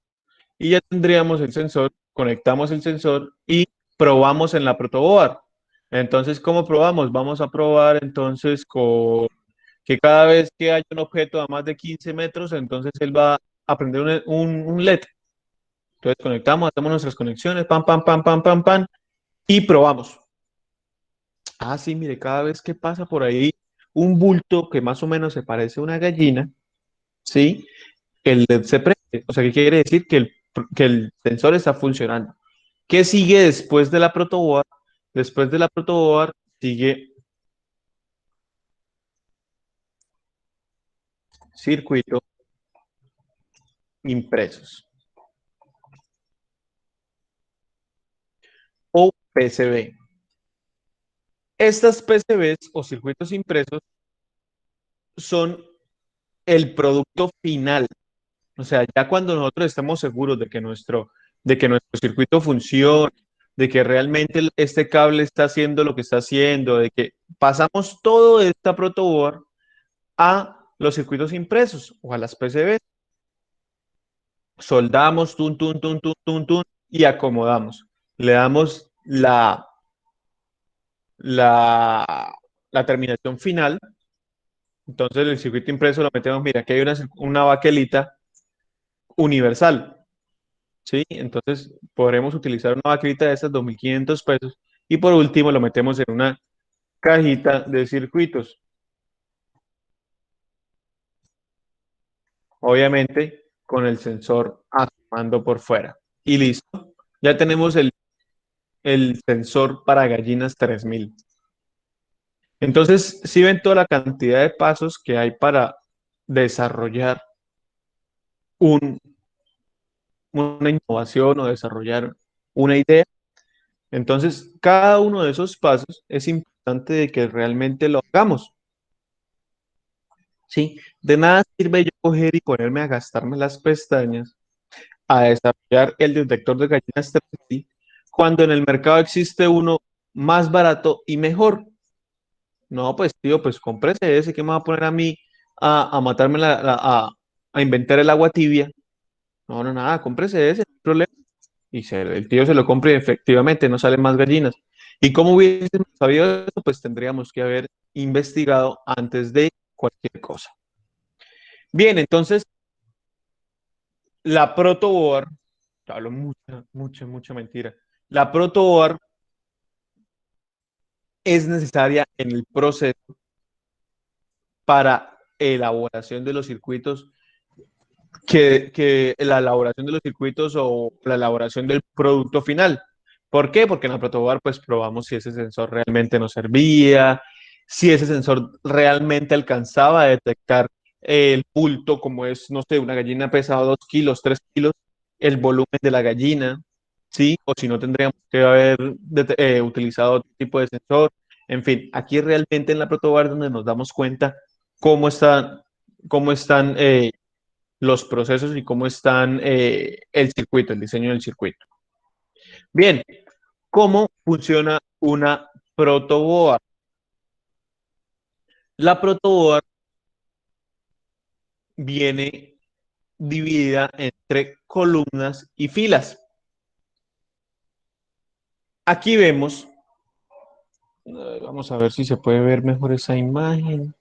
Y ya tendríamos el sensor, conectamos el sensor y probamos en la protoboard. Entonces, ¿cómo probamos? Vamos a probar entonces con que cada vez que haya un objeto a más de 15 metros, entonces él va a prender un LED. Entonces conectamos, hacemos nuestras conexiones, pam, pam, pam, pam, pam, pam, y probamos. Ah, sí, mire, cada vez que pasa por ahí un bulto que más o menos se parece a una gallina, ¿sí? El LED se prende. O sea, ¿qué quiere decir? Que el sensor está funcionando. ¿Qué sigue después de la protoboard? Después de la protoboard sigue circuito impresos o PCB. Estas PCBs o circuitos impresos son el producto final. O sea, ya cuando nosotros estamos seguros de que nuestro circuito funciona, de que realmente este cable está haciendo lo que está haciendo, de que pasamos todo de esta protoboard a los circuitos impresos o a las PCB. Soldamos, tun, tun, tun, tun, tun, tun, y acomodamos. Le damos la, la terminación final. Entonces el circuito impreso lo metemos, mira, aquí hay una baquelita universal, ¿sí? Entonces podremos utilizar una baquelita de esas 2.500 pesos y por último lo metemos en una cajita de circuitos. Obviamente con el sensor asomando por fuera. Y listo. Ya tenemos el sensor para gallinas 3000. Entonces, si ven toda la cantidad de pasos que hay para desarrollar un, una innovación o desarrollar una idea. Entonces, cada uno de esos pasos es importante de que realmente lo hagamos. ¿Sí? De nada sirve yo coger y ponerme a gastarme las pestañas a desarrollar el detector de gallinas 3D cuando en el mercado existe uno más barato y mejor. No, pues tío, pues cómprese ese, que me va a poner a mí a matarme a inventar el agua tibia. No, no, nada, cómprese ese, no hay problema. Y el tío se lo compra y efectivamente no salen más gallinas. ¿Y cómo hubiésemos sabido eso? Pues tendríamos que haber investigado antes de cualquier cosa. Bien, entonces, la protoboard, hablo mucha, mucha, mucha mentira. La protoboard es necesaria en el proceso para elaboración de los circuitos, que la elaboración de los circuitos o la elaboración del producto final. ¿Por qué? Porque en la protoboard pues probamos si ese sensor realmente nos servía, si ese sensor realmente alcanzaba a detectar el bulto, como es, no sé, una gallina pesada 2 kilos, 3 kilos, el volumen de la gallina, ¿sí? O si no, tendríamos que haber utilizado otro tipo de sensor. En fin, aquí realmente en la protoboard donde nos damos cuenta cómo están, cómo están los procesos y cómo están el circuito, el diseño del circuito. Bien, ¿cómo funciona una protoboard? La protoboard viene dividida entre columnas y filas. Aquí vemos, vamos a ver si se puede ver mejor esa imagen.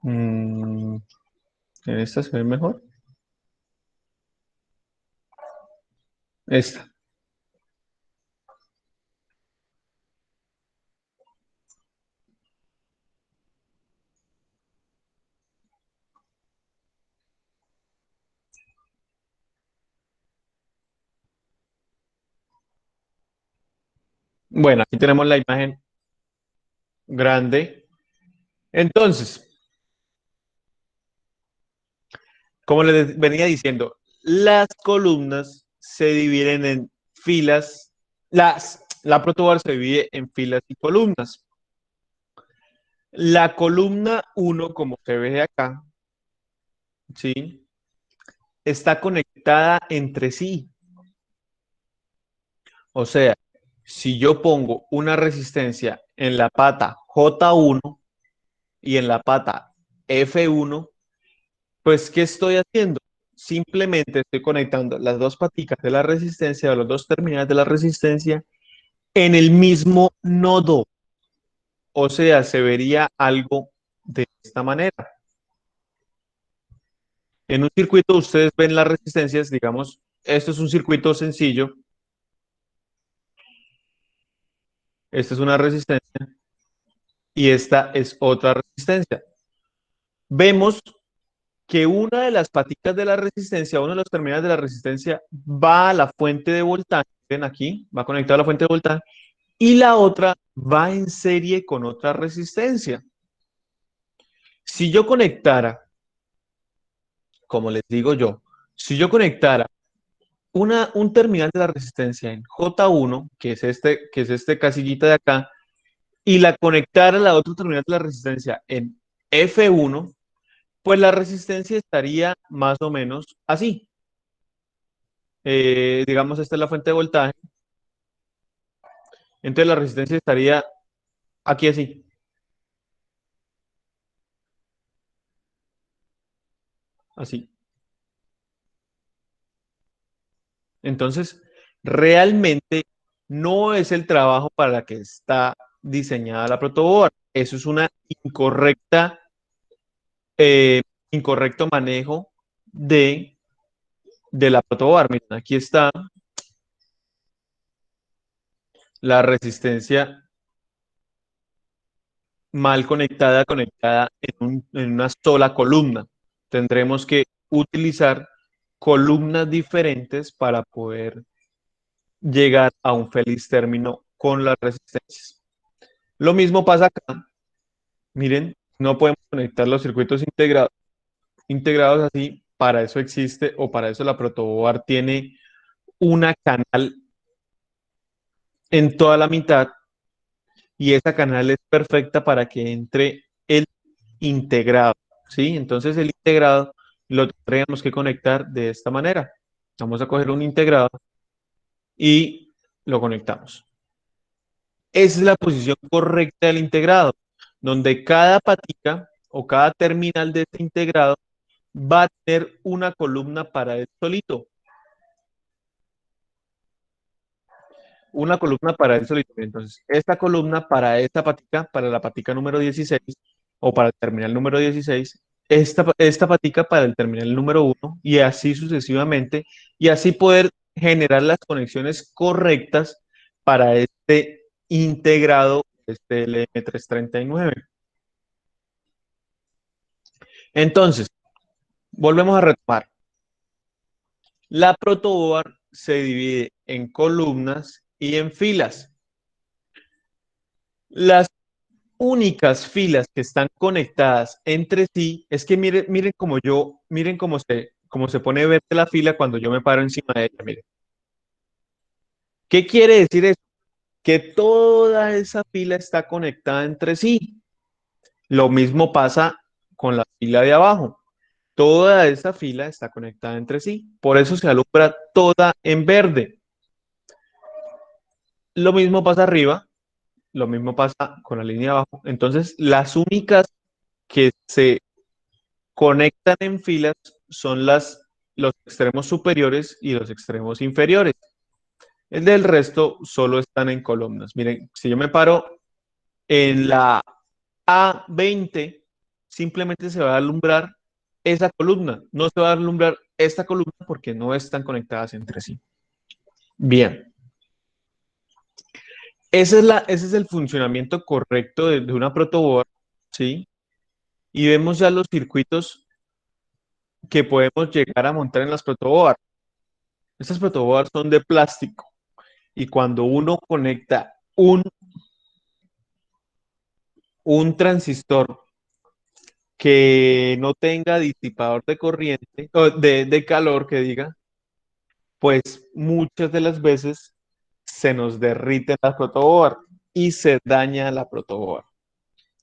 ¿En esta se ve mejor? Esta. Bueno, aquí tenemos la imagen grande. Entonces, como les venía diciendo, las columnas se dividen en filas. La protoboard se divide en filas y columnas. La columna 1, como se ve acá, ¿sí? Está conectada entre sí. O sea, si yo pongo una resistencia en la pata J1 y en la pata F1, pues, ¿qué estoy haciendo? Simplemente estoy conectando las dos paticas de la resistencia o los dos terminales de la resistencia en el mismo nodo. O sea, se vería algo de esta manera. En un circuito ustedes ven las resistencias, digamos, esto es un circuito sencillo. Esta es una resistencia y esta es otra resistencia. Vemos que una de las paticas de la resistencia, uno de los terminales de la resistencia va a la fuente de voltaje, ven aquí, va conectado a la fuente de voltaje, y la otra va en serie con otra resistencia. Si yo conectara, como les digo yo, si yo conectara un terminal de la resistencia en J1, que es este casillita de acá, y la conectara a la otra terminal de la resistencia en F1, pues la resistencia estaría más o menos así. Digamos, esta es la fuente de voltaje. Entonces la resistencia estaría aquí así. Así. Entonces, realmente no es el trabajo para la que está diseñada la protoboard. Eso es una eh, incorrecto manejo de la protoboard. Miren, aquí está la resistencia mal conectada en una sola columna. Tendremos que utilizar columnas diferentes para poder llegar a un feliz término con las resistencias. Lo mismo pasa acá. Miren, no podemos conectar los circuitos integrados así. Para eso existe, o para eso la protoboard tiene una canal en toda la mitad, y esa canal es perfecta para que entre el integrado, ¿sí? Entonces el integrado lo tendríamos que conectar de esta manera. Vamos a coger un integrado y lo conectamos. Esa es la posición correcta del integrado, donde cada patica o cada terminal de este integrado va a tener una columna para él solito. Una columna para él solito. Entonces, esta columna para esta patica, para la patica número 16, o para el terminal número 16, esta patica para el terminal número 1, y así sucesivamente, y así poder generar las conexiones correctas para este integrado, este LM339. Entonces, volvemos a retomar. La protoboard se divide en columnas y en filas. Las únicas filas que están conectadas entre sí, es que miren miren cómo se pone verde la fila cuando yo me paro encima de ella, miren. ¿Qué quiere decir eso? Que toda esa fila está conectada entre sí. Lo mismo pasa con la fila de abajo. Toda esa fila está conectada entre sí. Por eso se alumbra toda en verde. Lo mismo pasa arriba, lo mismo pasa con la línea de abajo. Entonces, las únicas que se conectan en filas son los extremos superiores y los extremos inferiores. El del resto solo están en columnas. Miren, si yo me paro en la A20, simplemente se va a alumbrar esa columna. No se va a alumbrar esta columna porque no están conectadas entre sí. Bien. Ese es el funcionamiento correcto de una protoboard, ¿sí? Y vemos ya los circuitos que podemos llegar a montar en las protoboard. Estas protoboards son de plástico y cuando uno conecta un transistor que no tenga disipador de corriente, o de calor que diga, pues muchas de las veces se nos derrite la protoboard y se daña la protoboard.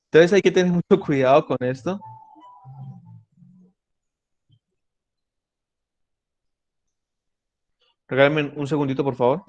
Entonces hay que tener mucho cuidado con esto. Regálenme un segundito, por favor.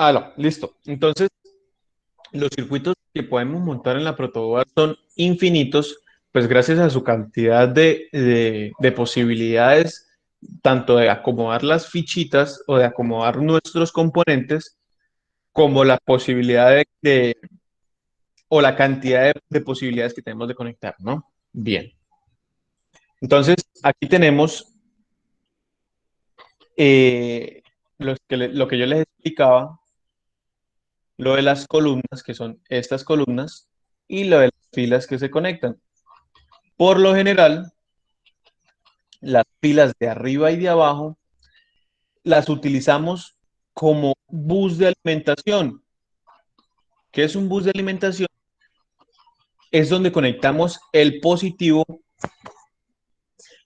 Ah, no, listo. Entonces, los circuitos que podemos montar en la protoboard son infinitos, pues gracias a su cantidad de posibilidades, tanto de acomodar las fichitas o de acomodar nuestros componentes, como la posibilidad o la cantidad de posibilidades que tenemos de conectar, ¿no? Bien. Entonces, aquí tenemos lo que yo les explicaba, lo de las columnas, que son estas columnas, y lo de las filas que se conectan. Por lo general, las filas de arriba y de abajo las utilizamos como bus de alimentación. ¿Qué es un bus de alimentación? Es donde conectamos el positivo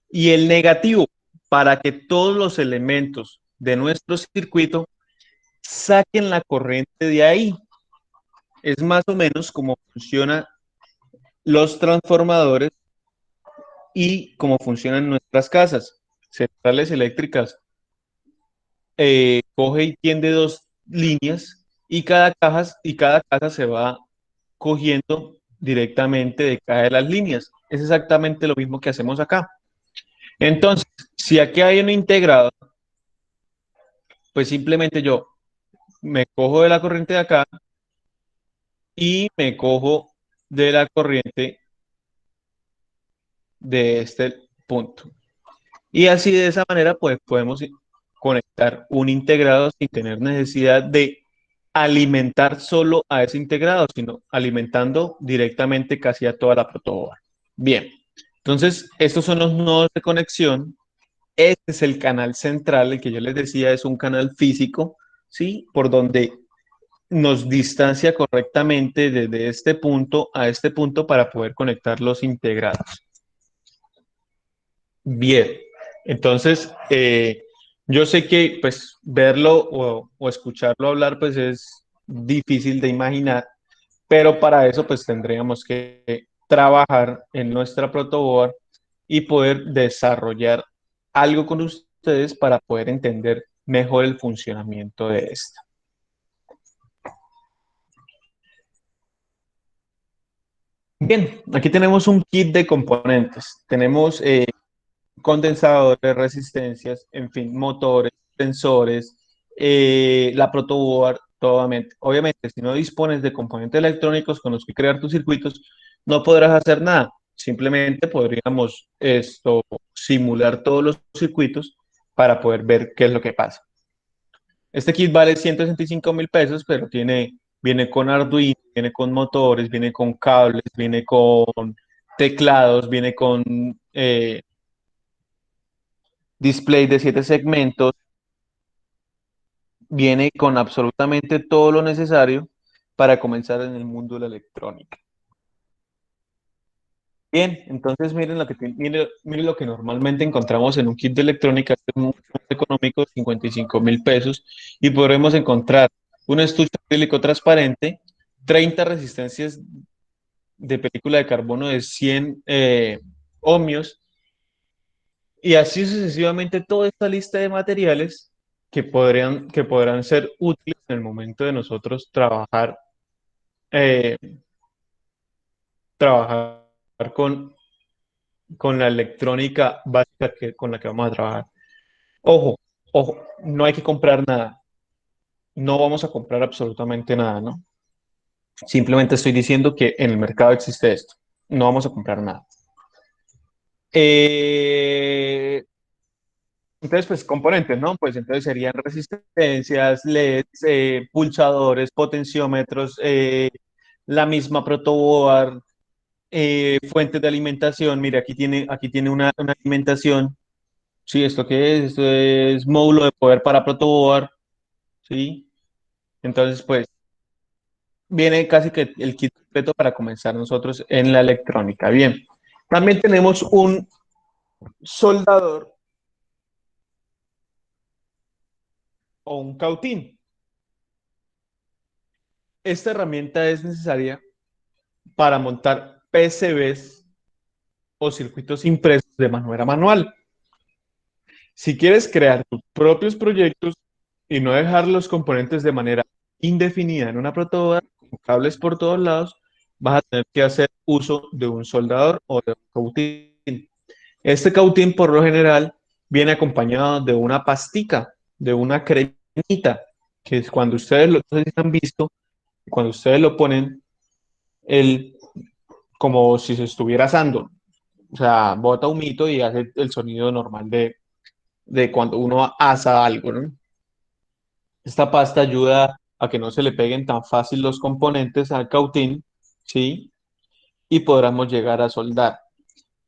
y el negativo para que todos los elementos de nuestro circuito saquen la corriente de ahí. Es más o menos como funcionan los transformadores y cómo funcionan nuestras casas. Centrales eléctricas coge y tiende dos líneas y cada caja se va cogiendo directamente de cada de las líneas. Es exactamente lo mismo que hacemos acá. Entonces, si aquí hay un integrado, pues simplemente yo me cojo de la corriente de acá y me cojo de la corriente de este punto. Y así de esa manera, pues podemos conectar un integrado sin tener necesidad de alimentar solo a ese integrado, sino alimentando directamente casi a toda la protoboard. Bien, entonces estos son los nodos de conexión. Este es el canal central, el que yo les decía es un canal físico, ¿sí? Por donde nos distancia correctamente desde este punto a este punto para poder conectar los integrados. Bien, entonces yo sé que pues verlo o escucharlo hablar pues es difícil de imaginar, pero para eso pues tendríamos que trabajar en nuestra protoboard y poder desarrollar algo con ustedes para poder entender mejor el funcionamiento de esta. Bien, aquí tenemos un kit de componentes. Tenemos condensadores, resistencias, en fin, motores, sensores, la protoboard, todo. Obviamente, si no dispones de componentes electrónicos con los que crear tus circuitos, no podrás hacer nada. Simplemente podríamos simular todos los circuitos para poder ver qué es lo que pasa. Este kit vale 165.000 pesos, pero viene con Arduino, viene con motores, viene con cables, viene con teclados, viene con display de 7 segmentos, viene con absolutamente todo lo necesario para comenzar en el mundo de la electrónica. Bien, entonces miren lo que normalmente encontramos en un kit de electrónica, este es mucho más económico, 55.000 pesos, y podremos encontrar un estuche acrílico transparente, 30 resistencias de película de carbono de 100 ohmios, y así sucesivamente toda esta lista de materiales que podrán ser útiles en el momento de nosotros eh, trabajar con la electrónica básica con la que vamos a trabajar. Ojo, ojo, no hay que comprar nada. No vamos a comprar absolutamente nada, ¿no? Simplemente estoy diciendo que en el mercado existe esto. No vamos a comprar nada. Entonces, pues componentes, ¿no? Pues entonces serían resistencias, LEDs, pulsadores, potenciómetros, la misma protoboard, fuentes de alimentación. Mire, aquí tiene una alimentación. Sí, ¿esto qué es? Esto es módulo de poder para protoboard, ¿sí? Entonces, pues viene casi que el kit completo para comenzar nosotros en la electrónica. Bien, también tenemos un soldador o un cautín. Esta herramienta es necesaria para montar PCBs o circuitos impresos de manera manual. Si quieres crear tus propios proyectos y no dejar los componentes de manera indefinida en una protoboard con cables por todos lados, vas a tener que hacer uso de un soldador o de un cautín. Este cautín por lo general viene acompañado de una pastica, de una cremita, que es cuando ustedes lo no sé si han visto, cuando ustedes lo ponen, el, como si se estuviera asando. O sea, bota humito y hace el sonido normal de cuando uno asa algo, ¿no? Esta pasta ayuda a que no se le peguen tan fácil los componentes al cautín, ¿sí? Y podamos llegar a soldar.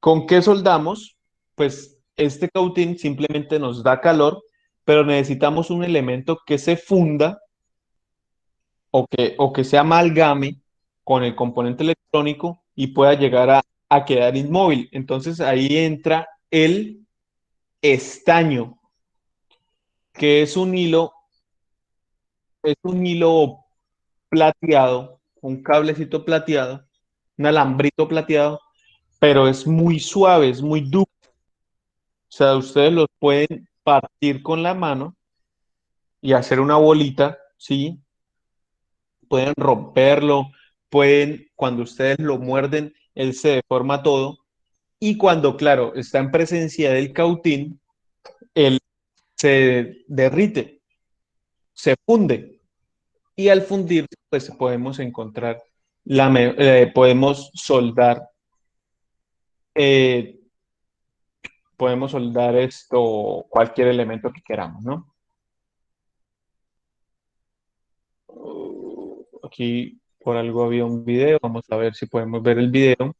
¿Con qué soldamos? Pues este cautín simplemente nos da calor, pero necesitamos un elemento que se funda o que se amalgame con el componente electrónico y pueda llegar a quedar inmóvil. Entonces ahí entra el estaño, que es un hilo plateado, un cablecito plateado, un alambrito plateado, pero es muy suave, es muy duro. O sea, ustedes los pueden partir con la mano y hacer una bolita, ¿sí? pueden romperlo, pueden, cuando ustedes lo muerden, él se deforma todo. Y cuando, claro, está en presencia del cautín, él se derrite, se funde. Y al fundir, pues podemos encontrar, podemos eh, soldar esto, cualquier elemento que queramos, ¿no? Aquí por algo había un video, vamos a ver si podemos ver el video.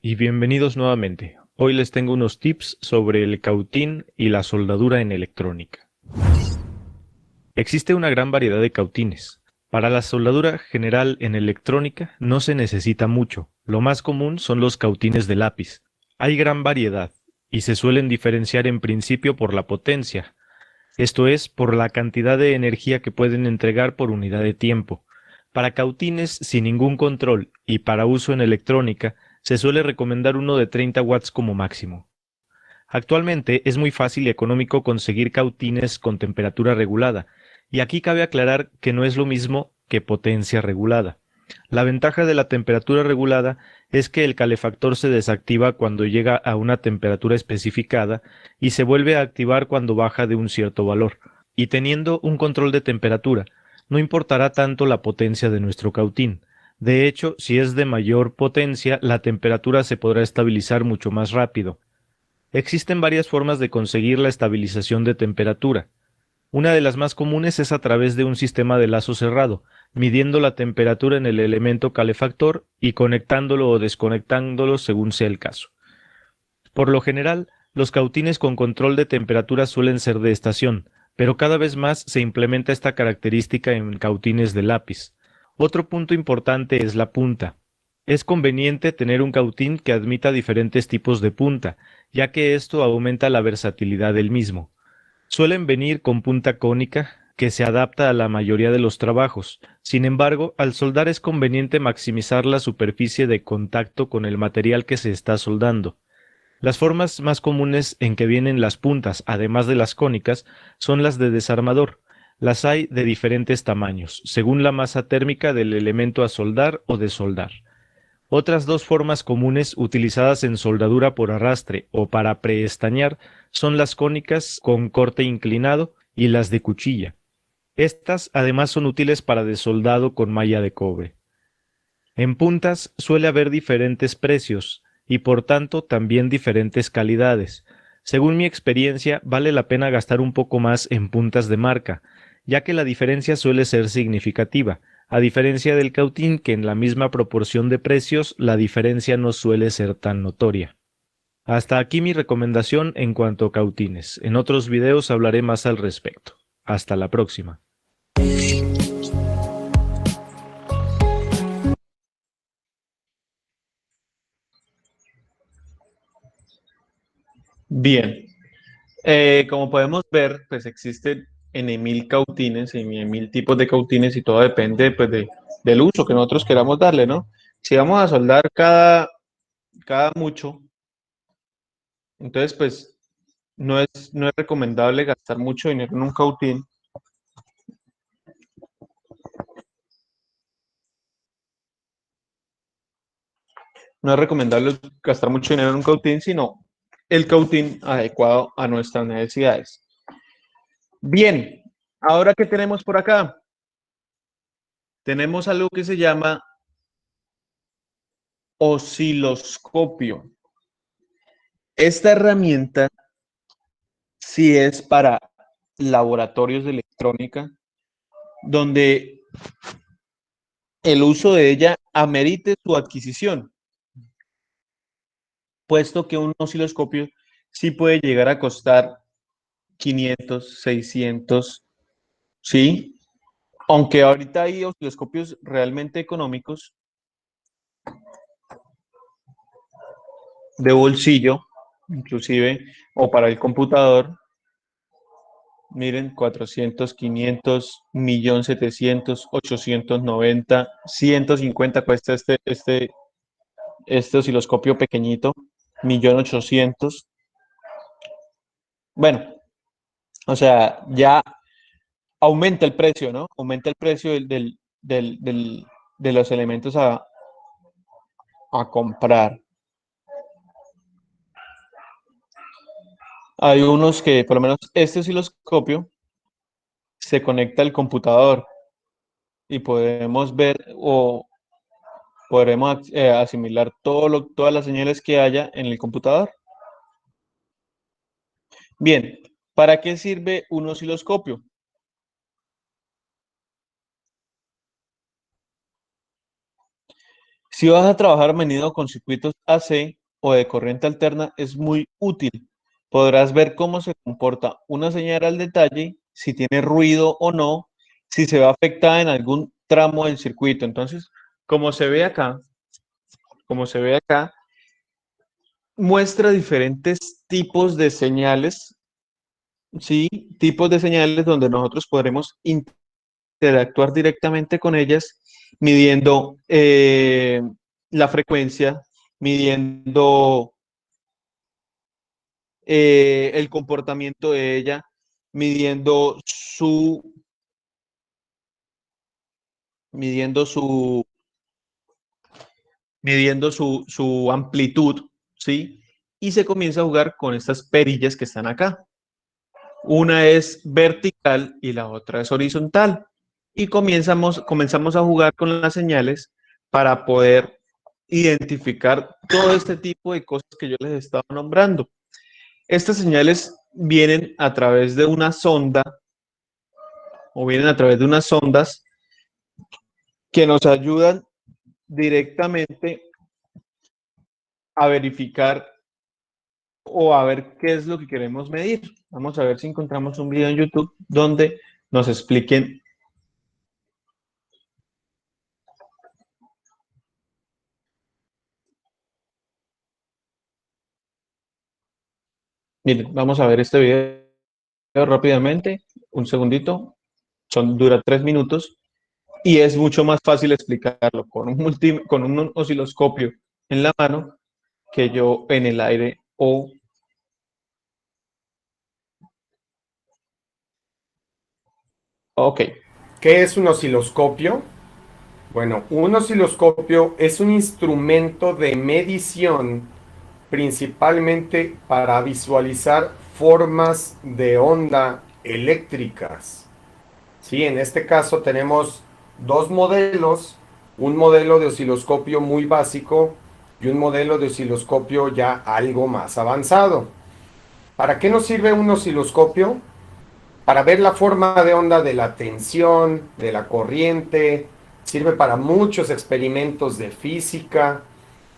Y bienvenidos nuevamente. Hoy les tengo unos tips sobre el cautín y la soldadura en electrónica. Existe una gran variedad de cautines. Para la soldadura general en electrónica no se necesita mucho. Lo más común son los cautines de lápiz. Hay gran variedad y se suelen diferenciar en principio por la potencia, esto es, por la cantidad de energía que pueden entregar por unidad de tiempo. Para cautines sin ningún control y para uso en electrónica, se suele recomendar uno de 30 watts como máximo. Actualmente es muy fácil y económico conseguir cautines con temperatura regulada, y aquí cabe aclarar que no es lo mismo que potencia regulada. La ventaja de la temperatura regulada es que el calefactor se desactiva cuando llega a una temperatura especificada y se vuelve a activar cuando baja de un cierto valor. Y teniendo un control de temperatura, no importará tanto la potencia de nuestro cautín. De hecho, si es de mayor potencia, la temperatura se podrá estabilizar mucho más rápido. Existen varias formas de conseguir la estabilización de temperatura. Una de las más comunes es a través de un sistema de lazo cerrado, midiendo la temperatura en el elemento calefactor y conectándolo o desconectándolo según sea el caso. Por lo general, los cautines con control de temperatura suelen ser de estación, pero cada vez más se implementa esta característica en cautines de lápiz. Otro punto importante es la punta. Es conveniente tener un cautín que admita diferentes tipos de punta, ya que esto aumenta la versatilidad del mismo. Suelen venir con punta cónica, que se adapta a la mayoría de los trabajos. Sin embargo, al soldar es conveniente maximizar la superficie de contacto con el material que se está soldando. Las formas más comunes en que vienen las puntas, además de las cónicas, son las de desarmador. Las hay de diferentes tamaños, según la masa térmica del elemento a soldar o desoldar. Otras dos formas comunes utilizadas en soldadura por arrastre o para preestañar son las cónicas con corte inclinado y las de cuchilla. Estas además son útiles para desoldado con malla de cobre. En puntas suele haber diferentes precios y por tanto también diferentes calidades. Según mi experiencia, vale la pena gastar un poco más en puntas de marca, ya que la diferencia suele ser significativa, a diferencia del cautín que en la misma proporción de precios la diferencia no suele ser tan notoria. Hasta aquí mi recomendación en cuanto a cautines. En otros videos hablaré más al respecto. Hasta la próxima. Bien, como podemos ver, pues existen N.000 cautines, N.000 tipos de cautines y todo depende pues, del uso que nosotros queramos darle, ¿no? Si vamos a soldar cada mucho, entonces pues no es recomendable gastar mucho dinero en un cautín. No es recomendable gastar mucho dinero en un cautín, sino el cautín adecuado a nuestras necesidades. Bien, ahora ¿qué tenemos por acá? Tenemos algo que se llama osciloscopio. Esta herramienta sí es para laboratorios de electrónica, donde el uso de ella amerite su adquisición, puesto que un osciloscopio sí puede llegar a costar 500, 600, ¿sí? Aunque ahorita hay osciloscopios realmente económicos de bolsillo, inclusive, o para el computador. Miren, 400, 500, 1.700.000, 890, 150 cuesta este osciloscopio pequeñito, 1.800.000. Bueno, o sea, ya aumenta el precio, ¿no? Aumenta el precio de los elementos a comprar. Hay unos que, por lo menos este osciloscopio, se conecta al computador y podemos ver o podremos asimilar todas las señales que haya en el computador. Bien, ¿para qué sirve un osciloscopio? Si vas a trabajar venido con circuitos AC o de corriente alterna, es muy útil. Podrás ver cómo se comporta una señal al detalle, si tiene ruido o no, si se ve afectada en algún tramo del circuito. Entonces, como se ve acá, muestra diferentes tipos de señales, ¿sí? Tipos de señales donde nosotros podremos interactuar directamente con ellas, midiendo la frecuencia, midiendo el comportamiento de ella, midiendo midiendo su, su amplitud, ¿sí? Y se comienza a jugar con estas perillas que están acá. Una es vertical y la otra es horizontal. Y comenzamos a jugar con las señales para poder identificar todo este tipo de cosas que yo les estaba nombrando. Estas señales vienen a través de una sonda o vienen a través de unas sondas que nos ayudan directamente a verificar o a ver qué es lo que queremos medir. Vamos a ver si encontramos un video en YouTube donde nos expliquen. Miren, vamos a ver este video rápidamente, un segundito, dura 3 minutos y es mucho más fácil explicarlo con con un osciloscopio en la mano que yo en el aire o... Ok. ¿Qué es un osciloscopio? Bueno, un osciloscopio es un instrumento de medición principalmente para visualizar formas de onda eléctricas. Sí, en este caso tenemos dos modelos, un modelo de osciloscopio muy básico y un modelo de osciloscopio ya algo más avanzado. ¿Para qué nos sirve un osciloscopio? Para ver la forma de onda de la tensión, de la corriente, sirve para muchos experimentos de física,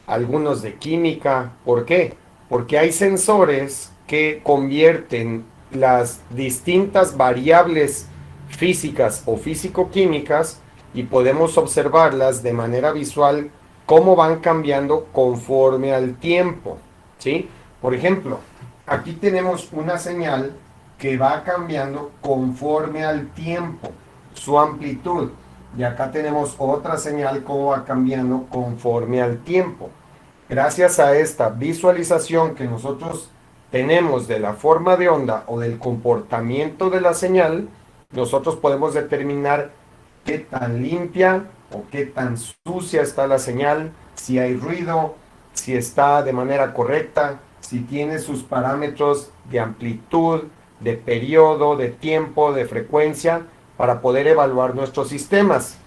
algunos de química. ¿Por qué? Porque hay sensores que convierten las distintas variables físicas o físico-químicas y podemos observarlas de manera visual cómo van cambiando conforme al tiempo, ¿sí? Por ejemplo, aquí tenemos una señal que va cambiando conforme al tiempo, su amplitud. Y acá tenemos otra señal cómo va cambiando conforme al tiempo. Gracias a esta visualización que nosotros tenemos de la forma de onda o del comportamiento de la señal, nosotros podemos determinar qué tan limpia o qué tan sucia está la señal, si hay ruido, si está de manera correcta, si tiene sus parámetros de amplitud, de periodo, de tiempo, de frecuencia, para poder evaluar nuestros sistemas.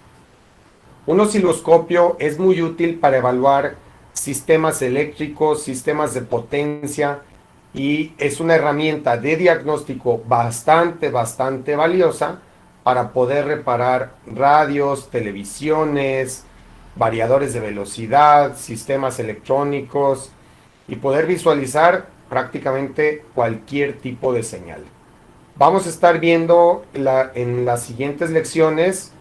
Un osciloscopio es muy útil para evaluar sistemas eléctricos, sistemas de potencia, y es una herramienta de diagnóstico bastante valiosa para poder reparar radios, televisiones, variadores de velocidad, sistemas electrónicos y poder visualizar prácticamente cualquier tipo de señal. Vamos a estar viendo en las siguientes lecciones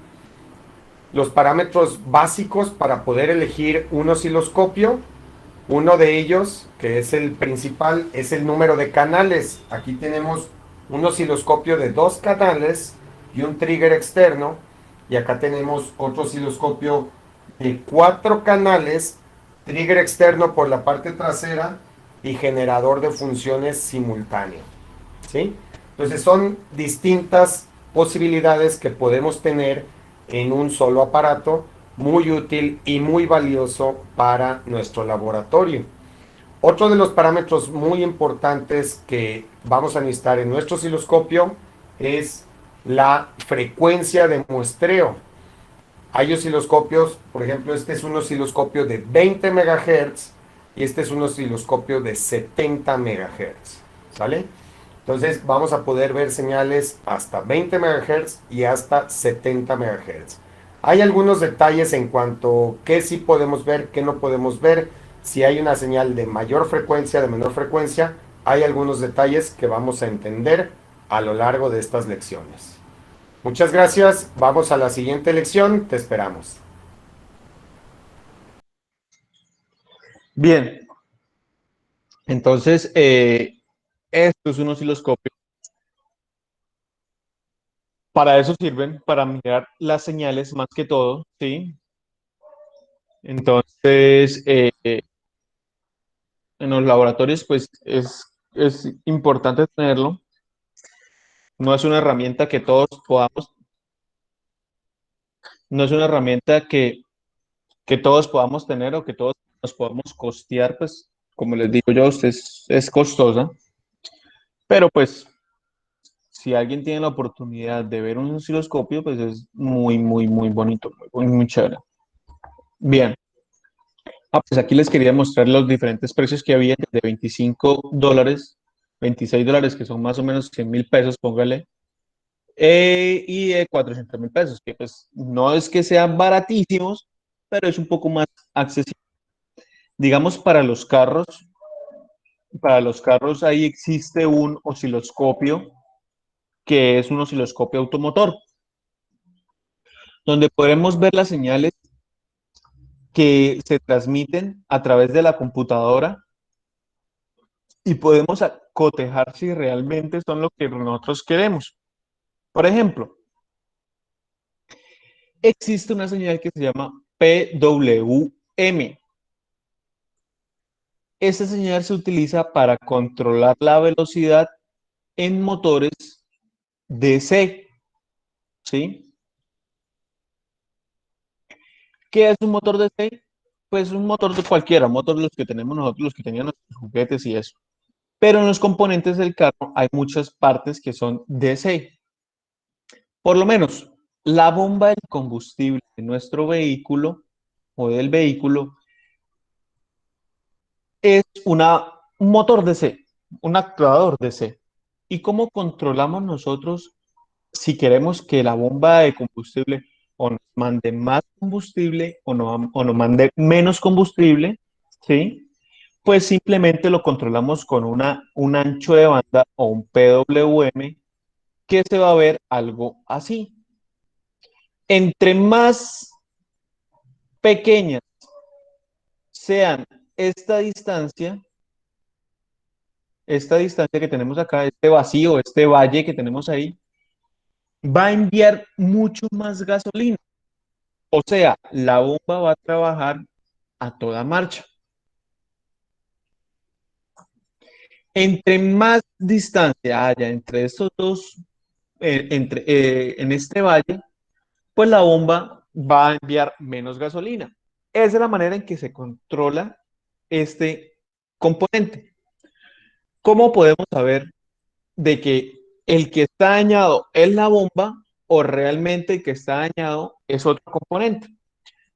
los parámetros básicos para poder elegir un osciloscopio Uno de ellos, que es el principal, es el número de canales. Aquí tenemos un osciloscopio de 2 canales y un trigger externo. Y acá tenemos otro osciloscopio de 4 canales, trigger externo por la parte trasera y generador de funciones simultáneo. ¿Sí? Entonces son distintas posibilidades que podemos tener en un solo aparato, muy útil y muy valioso para nuestro laboratorio. Otro de los parámetros muy importantes que vamos a necesitar en nuestro osciloscopio es la frecuencia de muestreo. Hay osciloscopios, por ejemplo, este es un osciloscopio de 20 MHz y este es un osciloscopio de 70 MHz. ¿Sale? Entonces vamos a poder ver señales hasta 20 MHz y hasta 70 MHz. Hay algunos detalles en cuanto a qué sí podemos ver, qué no podemos ver. Si hay una señal de mayor frecuencia, de menor frecuencia, hay algunos detalles que vamos a entender a lo largo de estas lecciones. Muchas gracias. Vamos a la siguiente lección. Te esperamos. Bien, entonces, esto es un osciloscopio. Para eso sirven, para mirar las señales más que todo, ¿sí? Entonces, en los laboratorios, pues es importante tenerlo. No es una herramienta que todos podamos, no es una herramienta que todos podamos tener o que todos nos podamos costear, pues, como les digo yo, es costosa. Pero pues, si alguien tiene la oportunidad de ver un osciloscopio, pues es muy, muy, muy bonito, muy, muy chévere. Bien. Pues aquí les quería mostrar los diferentes precios que había de $25, $26, que son más o menos 100.000 pesos, póngale, y de 400.000 pesos, que pues no es que sean baratísimos, pero es un poco más accesible. Digamos, para los carros ahí existe un osciloscopio, que es un osciloscopio automotor, donde podremos ver las señales que se transmiten a través de la computadora y podemos cotejar si realmente son lo que nosotros queremos. Por ejemplo, existe una señal que se llama PWM. Esta señal se utiliza para controlar la velocidad en motores DC, ¿sí? ¿Qué es un motor DC? Pues un motor de cualquiera, un motor de los que tenemos nosotros, los que tenían nuestros juguetes y eso. Pero en los componentes del carro hay muchas partes que son DC. Por lo menos, la bomba del combustible de nuestro vehículo o del vehículo es un motor DC, un actuador DC. ¿Y cómo controlamos nosotros si queremos que la bomba de combustible o nos mande más combustible o nos mande menos combustible? ¿Sí? Pues simplemente lo controlamos con un ancho de banda o un PWM que se va a ver algo así. Entre más pequeñas sean esta distancia que tenemos acá, este vacío, este valle que tenemos ahí, va a enviar mucho más gasolina. O sea, la bomba va a trabajar a toda marcha. Entre más distancia haya entre estos dos, en este valle, pues la bomba va a enviar menos gasolina. Esa es la manera en que se controla este componente. ¿Cómo podemos saber de que el que está dañado es la bomba o realmente el que está dañado es otro componente?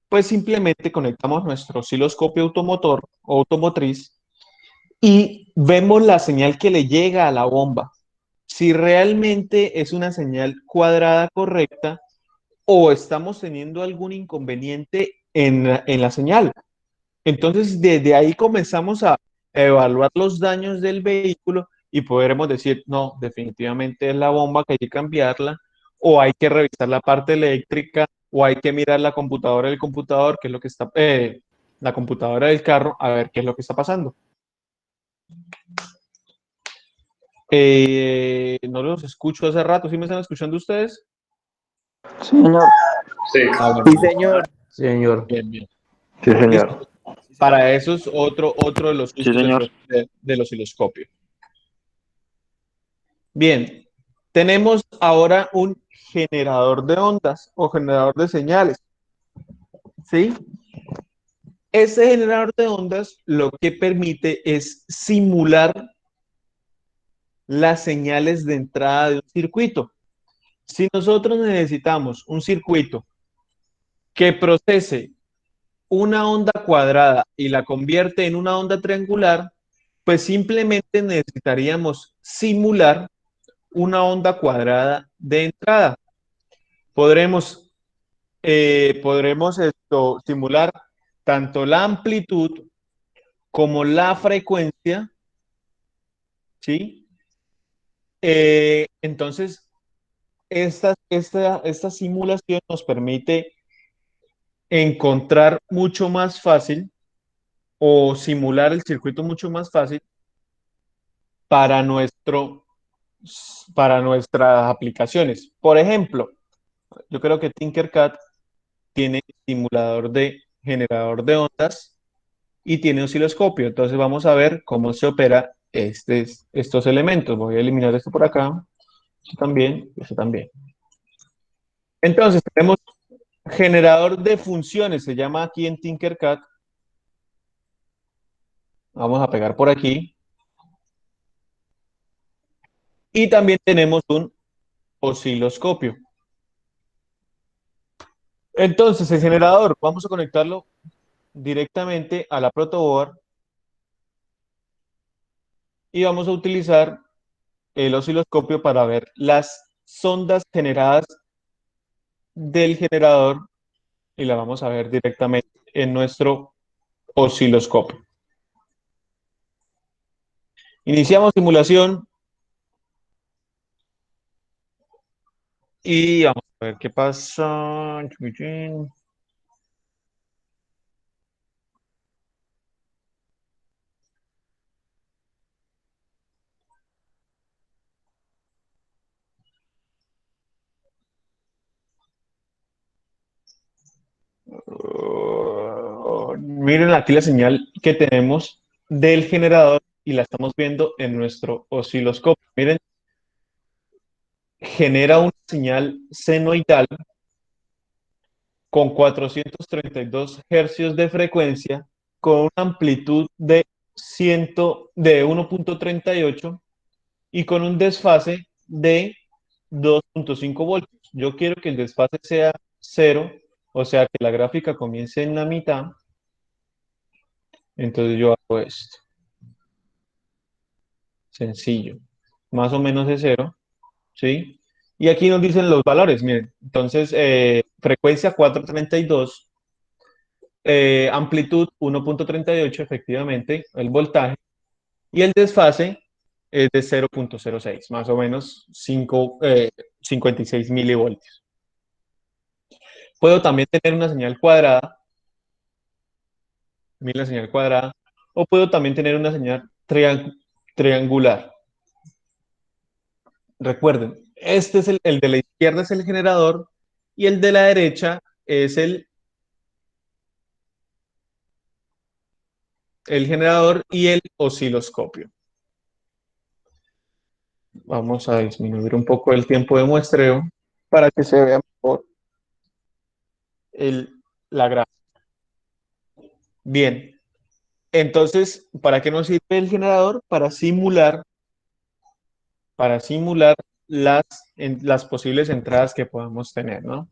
Pues simplemente conectamos nuestro osciloscopio automotor o automotriz y vemos la señal que le llega a la bomba. Si realmente es una señal cuadrada correcta o estamos teniendo algún inconveniente en la señal. Entonces, desde ahí comenzamos a evaluar los daños del vehículo y podremos decir, no, definitivamente es la bomba que hay que cambiarla, o hay que revisar la parte eléctrica, o hay que mirar la computadora del computador, que es lo que está, la computadora del carro a ver qué es lo que está pasando. No los escucho hace rato. ¿Sí me están escuchando ustedes? Señor. Sí. Ah, bueno, Sí, señor. Señor. bien, bien. Sí, Listo. señor. Para eso es otro de los Sí, usos señor. del osciloscopio. Bien, tenemos ahora un generador de ondas o generador de señales. ¿Sí? Ese generador de ondas lo que permite es simular las señales de entrada de un circuito. Si nosotros necesitamos un circuito que procese una onda cuadrada y la convierte en una onda triangular, pues simplemente necesitaríamos simular una onda cuadrada de entrada. Podremos simular tanto la amplitud como la frecuencia, ¿sí? Entonces, esta simulación nos permite encontrar mucho más fácil o simular el circuito mucho más fácil para, para nuestras aplicaciones. Por ejemplo, yo creo que Tinkercad tiene simulador de generador de ondas y tiene osciloscopio. Entonces vamos a ver cómo se opera estos elementos. Voy a eliminar esto por acá, esto también, esto también. Entonces tenemos generador de funciones, se llama aquí en Tinkercad. Vamos a pegar por aquí. Y también tenemos un osciloscopio. Entonces, el generador, vamos a conectarlo directamente a la protoboard y vamos a utilizar el osciloscopio para ver las sondas generadas del generador y la vamos a ver directamente en nuestro osciloscopio. Iniciamos simulación y vamos a ver qué pasa. Miren aquí la señal que tenemos del generador y la estamos viendo en nuestro osciloscopio. Miren, genera una señal senoidal con 432 hercios de frecuencia con una amplitud de 1.38 y con un desfase de 2.5 voltios. Yo quiero que el desfase sea cero, o sea que la gráfica comience en la mitad. Entonces yo hago esto. Sencillo. Más o menos es cero, ¿sí? Y aquí nos dicen los valores, miren. Entonces, frecuencia 432, amplitud 1.38, efectivamente, el voltaje, y el desfase es de 0.06, más o menos 56 milivoltios. Puedo también tener una señal cuadrada, miren la señal cuadrada, o puedo también tener una señal triangular. Recuerden, este es el de la izquierda es el generador y el de la derecha es el generador y el osciloscopio. Vamos a disminuir un poco el tiempo de muestreo para que se vea mejor la gráfica. Bien, entonces, ¿para qué nos sirve el generador? Para simular las posibles entradas que podamos tener, ¿no?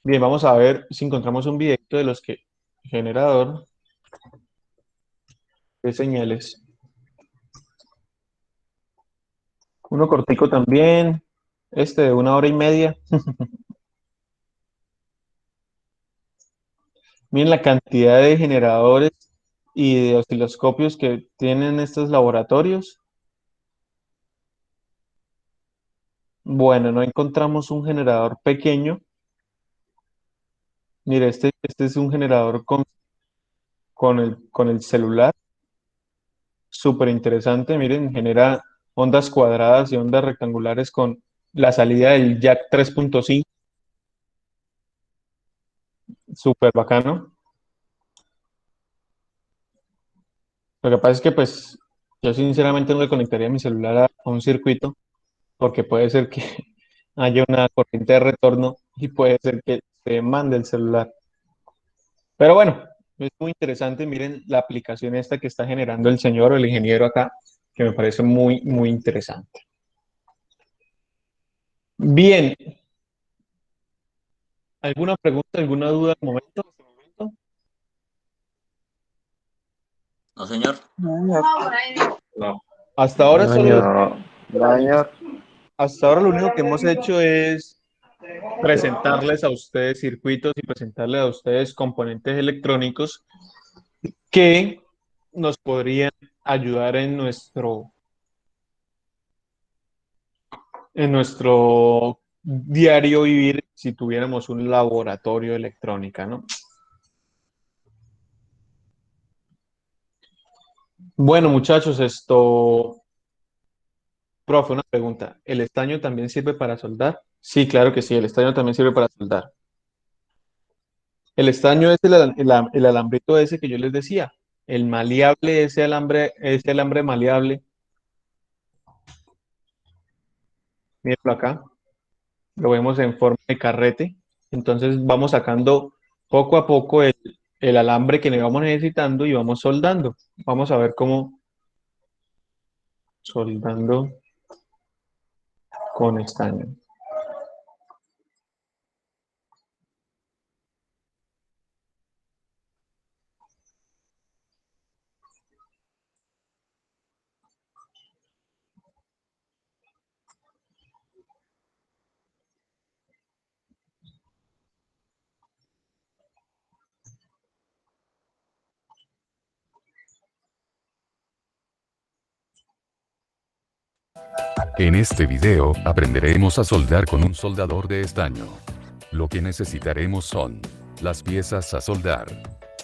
Bien, vamos a ver si encontramos un videito de los que generador de señales. Uno cortico también, de 1 hora y media. Miren la cantidad de generadores y de osciloscopios que tienen estos laboratorios. Bueno, no encontramos un generador pequeño, Mire, este es un generador con el celular, súper interesante. Miren, genera ondas cuadradas y ondas rectangulares con la salida del jack 3.5, súper bacano. Lo que pasa es que, pues, yo sinceramente no le conectaría mi celular a un circuito porque puede ser que haya una corriente de retorno y puede ser que se mande el celular. Pero bueno, es muy interesante. Miren la aplicación esta que está generando el señor o el ingeniero acá, que me parece muy, muy interesante. Bien, ¿alguna pregunta, alguna duda al momento? No, señor. No. Hasta ahora No, solo, señor. No, señor. hasta ahora lo único que hemos hecho es presentarles a ustedes circuitos y presentarles a ustedes componentes electrónicos que nos podrían ayudar en nuestro diario vivir si tuviéramos un laboratorio de electrónica, ¿no? Bueno, muchachos, profe, una pregunta. ¿El estaño también sirve para soldar? Sí, claro que sí, el estaño también sirve para soldar. El estaño es el alambrito ese que yo les decía, el maleable, ese alambre maleable, mírenlo acá, lo vemos en forma de carrete. Entonces vamos sacando poco a poco el alambre que le vamos necesitando y vamos soldando. Vamos a ver cómo soldando con estaño. En este video, aprenderemos a soldar con un soldador de estaño. Lo que necesitaremos son las piezas a soldar.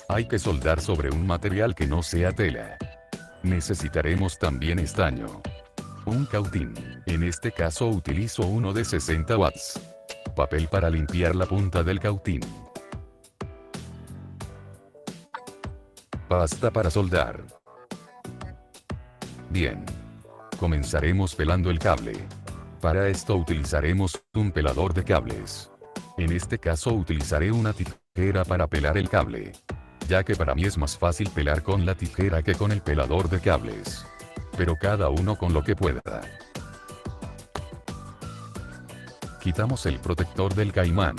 Hay que soldar sobre un material que no sea tela. Necesitaremos también estaño. Un cautín, en este caso utilizo uno de 60 watts. Papel para limpiar la punta del cautín. Pasta para soldar. Bien. Comenzaremos pelando el cable. Para esto utilizaremos un pelador de cables. En este caso utilizaré una tijera para pelar el cable, ya que para mí es más fácil pelar con la tijera que con el pelador de cables. Pero cada uno con lo que pueda. Quitamos el protector del caimán.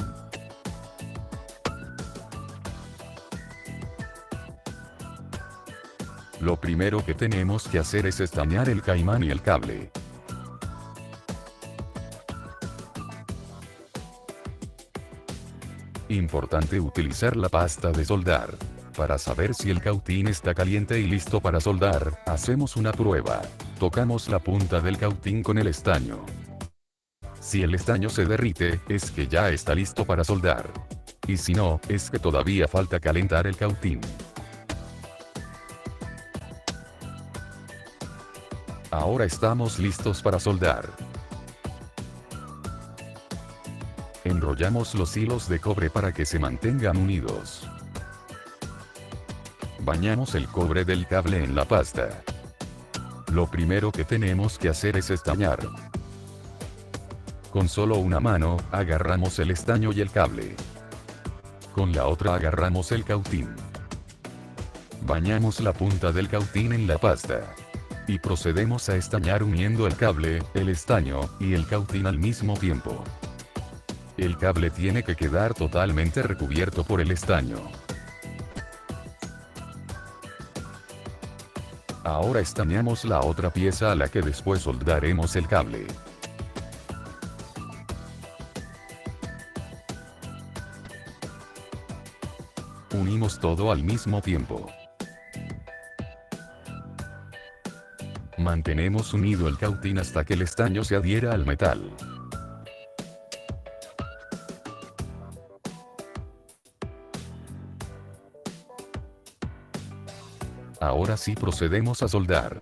Lo primero que tenemos que hacer es estañar el caimán y el cable. Importante utilizar la pasta de soldar. Para saber si el cautín está caliente y listo para soldar, hacemos una prueba. Tocamos la punta del cautín con el estaño. Si el estaño se derrite, es que ya está listo para soldar. Y si no, es que todavía falta calentar el cautín. Ahora estamos listos para soldar. Enrollamos los hilos de cobre para que se mantengan unidos. Bañamos el cobre del cable en la pasta. Lo primero que tenemos que hacer es estañar. Con solo una mano, agarramos el estaño y el cable. Con la otra agarramos el cautín. Bañamos la punta del cautín en la pasta. Y procedemos a estañar uniendo el cable, el estaño, y el cautín al mismo tiempo. El cable tiene que quedar totalmente recubierto por el estaño. Ahora estañamos la otra pieza a la que después soldaremos el cable. Unimos todo al mismo tiempo. Mantenemos unido el cautín hasta que el estaño se adhiera al metal. Ahora sí procedemos a soldar.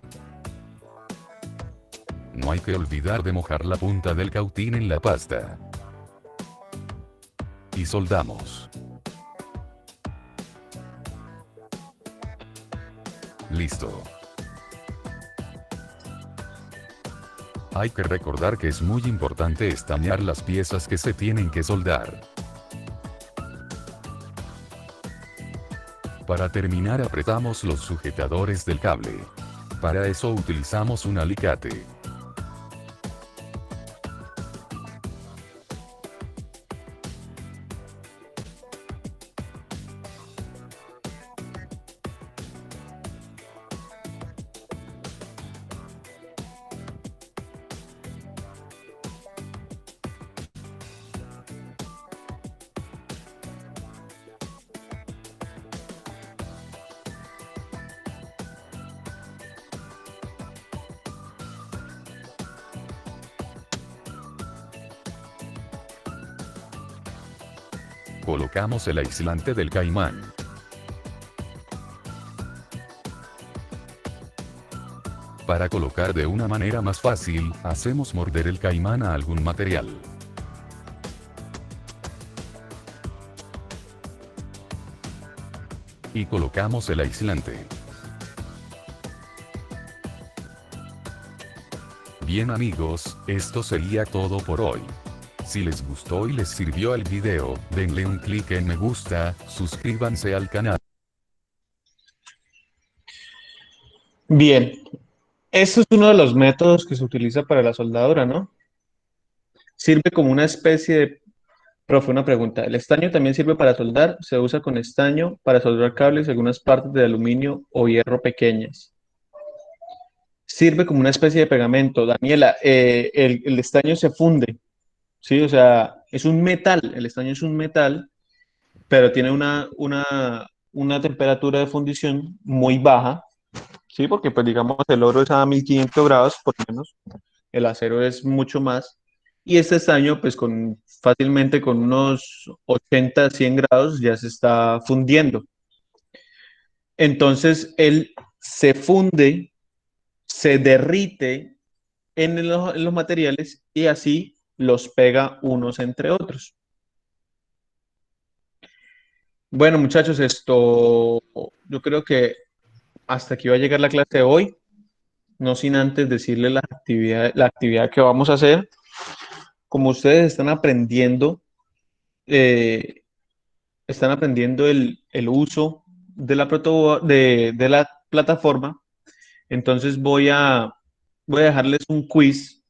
No hay que olvidar de mojar la punta del cautín en la pasta. Y soldamos. Listo. Hay que recordar que es muy importante estañar las piezas que se tienen que soldar. Para terminar apretamos los sujetadores del cable. Para eso utilizamos un alicate. Colocamos el aislante del caimán. Para colocar de una manera más fácil, hacemos morder el caimán a algún material. Y colocamos el aislante. Bien amigos, esto sería todo por hoy. Si les gustó y les sirvió el video, denle un clic en me gusta, suscríbanse al canal. Bien, esto es uno de los métodos que se utiliza para la soldadura, ¿no? Sirve como una especie de... Profe, una pregunta. ¿El estaño también sirve para soldar? ¿Se usa con estaño para soldar cables y algunas partes de aluminio o hierro pequeñas? Sirve como una especie de pegamento. Daniela, el estaño se funde, ¿sí? O sea, es un metal, el estaño es un metal, pero tiene una temperatura de fundición muy baja, ¿sí? Porque, pues, digamos, el oro es a 1500 grados, por lo menos, el acero es mucho más, y este estaño, pues, fácilmente con unos 80, 100 grados ya se está fundiendo. Entonces, él se funde, se derrite en los materiales y así los pega unos entre otros. Bueno, muchachos, yo creo que hasta aquí va a llegar la clase de hoy, no sin antes decirles la actividad que vamos a hacer. Como ustedes eh, están aprendiendo el uso de de la plataforma, entonces voy a dejarles un quiz,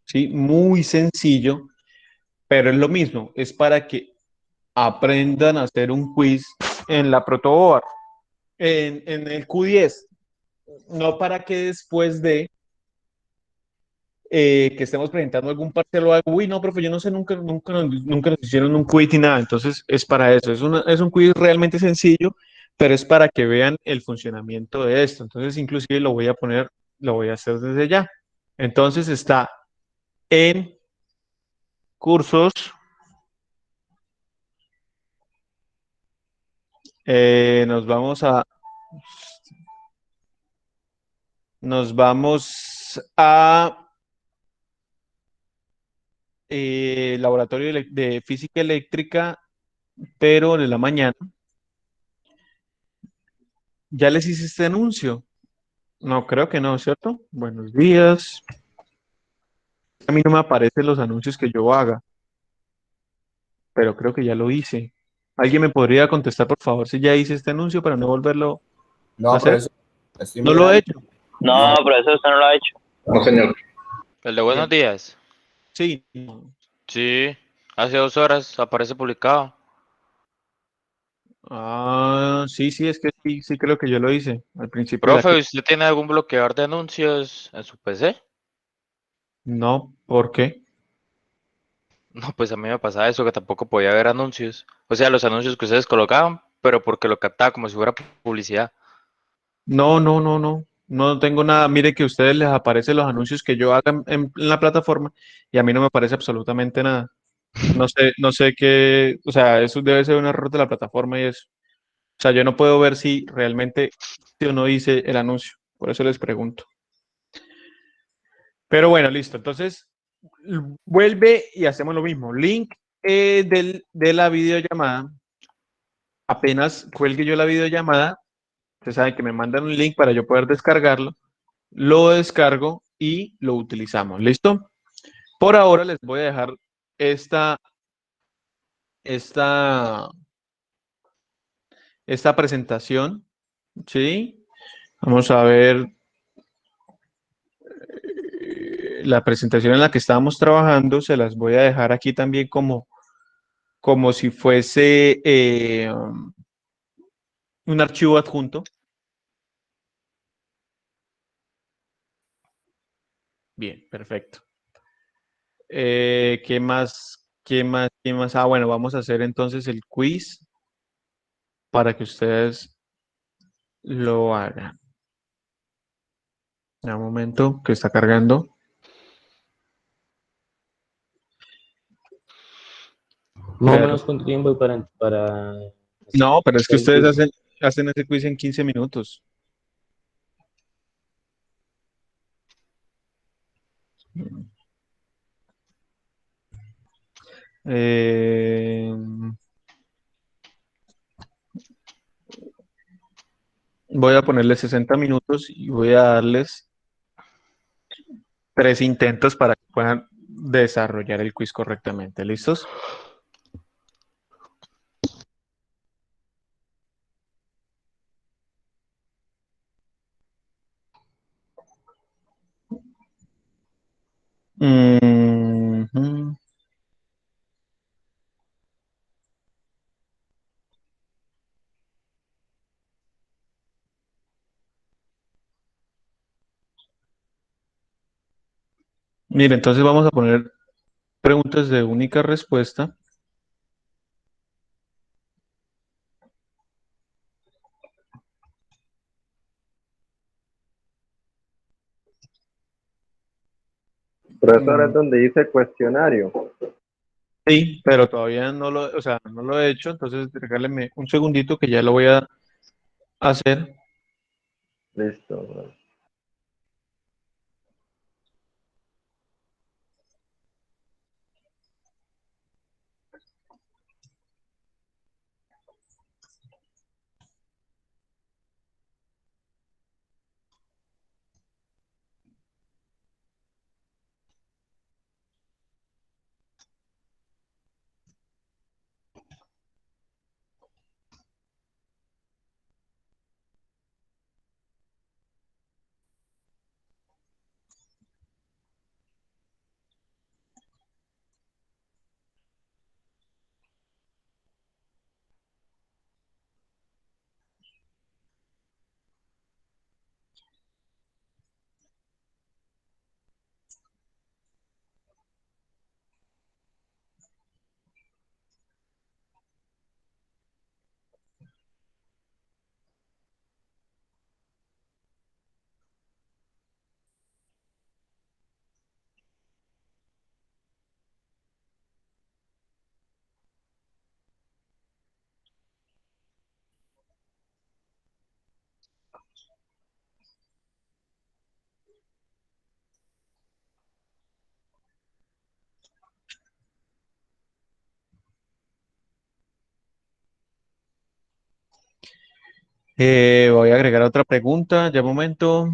¿sí? Muy sencillo, pero es lo mismo, es para que aprendan a hacer un quiz en la ProtoBoard, en el Q10, no para que después de que estemos presentando algún parcial o algo, uy, no, profe, yo no sé, nunca nos hicieron un quiz ni nada, entonces es para eso, es un quiz realmente sencillo, pero es para que vean el funcionamiento de esto, entonces inclusive lo voy a hacer desde ya. Entonces está en cursos, eh, nos vamos a, nos vamos a laboratorio de física eléctrica, pero de la mañana. ¿Ya les hice este anuncio? No, creo que no, ¿cierto? Buenos días. A mí no me aparecen los anuncios que yo haga, pero creo que ya lo hice. ¿Alguien me podría contestar, por favor, si ya hice este anuncio para no volverlo a No, hacer? profesor, estoy No lo he mirando. hecho. No, profesor, usted no lo ha hecho. No, señor. El de buenos días. Sí. Sí, hace 2 horas aparece publicado. Ah, sí, sí, es que sí, sí creo que yo lo hice al principio de la Profe, clase. ¿usted tiene algún bloqueador de anuncios en su PC? No, ¿por qué? No, pues a mí me pasaba eso, que tampoco podía ver anuncios. O sea, los anuncios que ustedes colocaban, pero porque lo captaba como si fuera publicidad. No, no, no, no. No tengo nada. Mire que a ustedes les aparecen los anuncios que yo haga en la plataforma y a mí no me aparece absolutamente nada. No sé qué, o sea, eso debe ser un error de la plataforma y eso. O sea, yo no puedo ver si realmente sí o no dice el anuncio. Por eso les pregunto. Pero bueno, listo. Entonces, vuelve y hacemos lo mismo. Link de la videollamada. Apenas cuelgue yo la videollamada, ustedes saben que me mandan un link para yo poder descargarlo. Lo descargo y lo utilizamos. ¿Listo? Por ahora les voy a dejar esta, esta, esta presentación. ¿Sí? Vamos a ver la presentación en la que estábamos trabajando. Se las voy a dejar aquí también como si fuese un archivo adjunto. Bien, perfecto. ¿Qué más? ¿Qué más? ¿Qué más? Ah, bueno, vamos a hacer entonces el quiz para que ustedes lo hagan. Un momento que está cargando. Más o menos cuánto tiempo hay para No, pero es que hacer el ustedes quiz. hacen ese quiz en 15 minutos. Eh, Voy a ponerle 60 minutos y voy a darles 3 intentos para que puedan desarrollar el quiz correctamente. ¿Listos? Mhm. Mire, entonces vamos a poner preguntas de única respuesta. Profesor, es donde dice cuestionario. Sí, pero todavía no lo, o sea, no lo he hecho, entonces regáleme un segundito que ya lo voy a hacer. Listo, bro. Voy a agregar otra pregunta, ya un momento.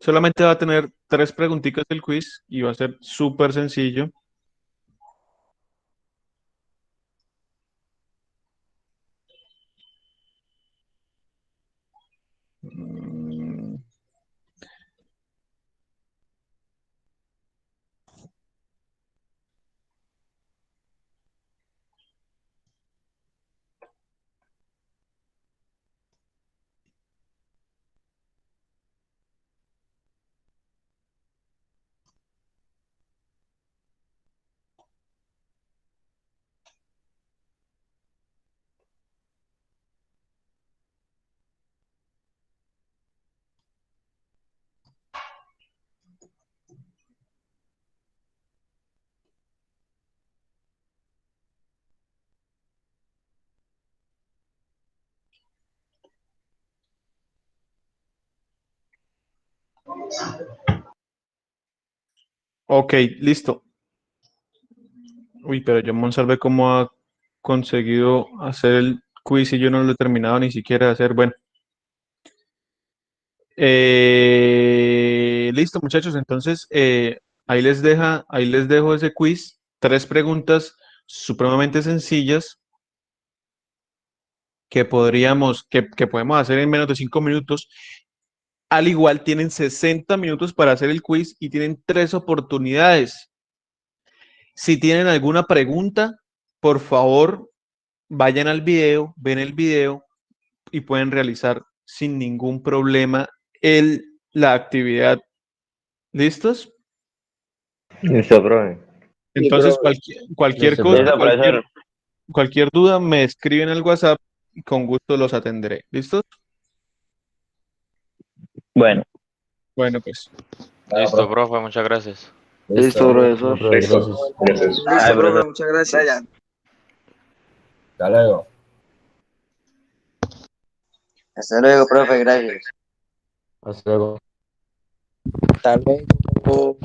Solamente va a tener 3 preguntitas del quiz y va a ser súper sencillo. Mm, Ok, listo. Uy, pero yo Monsalve cómo ha conseguido hacer el quiz y yo no lo he terminado ni siquiera de hacer. Bueno, listo, muchachos. Entonces, ahí les dejo ese quiz. 3 preguntas supremamente sencillas que que podemos hacer en menos de 5 minutos. Al igual, tienen 60 minutos para hacer el quiz y tienen 3 oportunidades. Si tienen alguna pregunta, por favor, vayan al video, ven el video y pueden realizar sin ningún problema la actividad. ¿Listos? Listo, profe. Entonces, profe. cualquier Listo, cosa, Listo, profesor. cualquier duda, me escriben al WhatsApp y con gusto los atenderé. ¿Listos? Bueno, Bueno, pues. Listo, profe, muchas gracias. Listo, No, profesor. profe, gracias. Ay, Listo, profe, profesor. muchas gracias. Hasta luego, profe, gracias. Hasta luego. Hasta luego.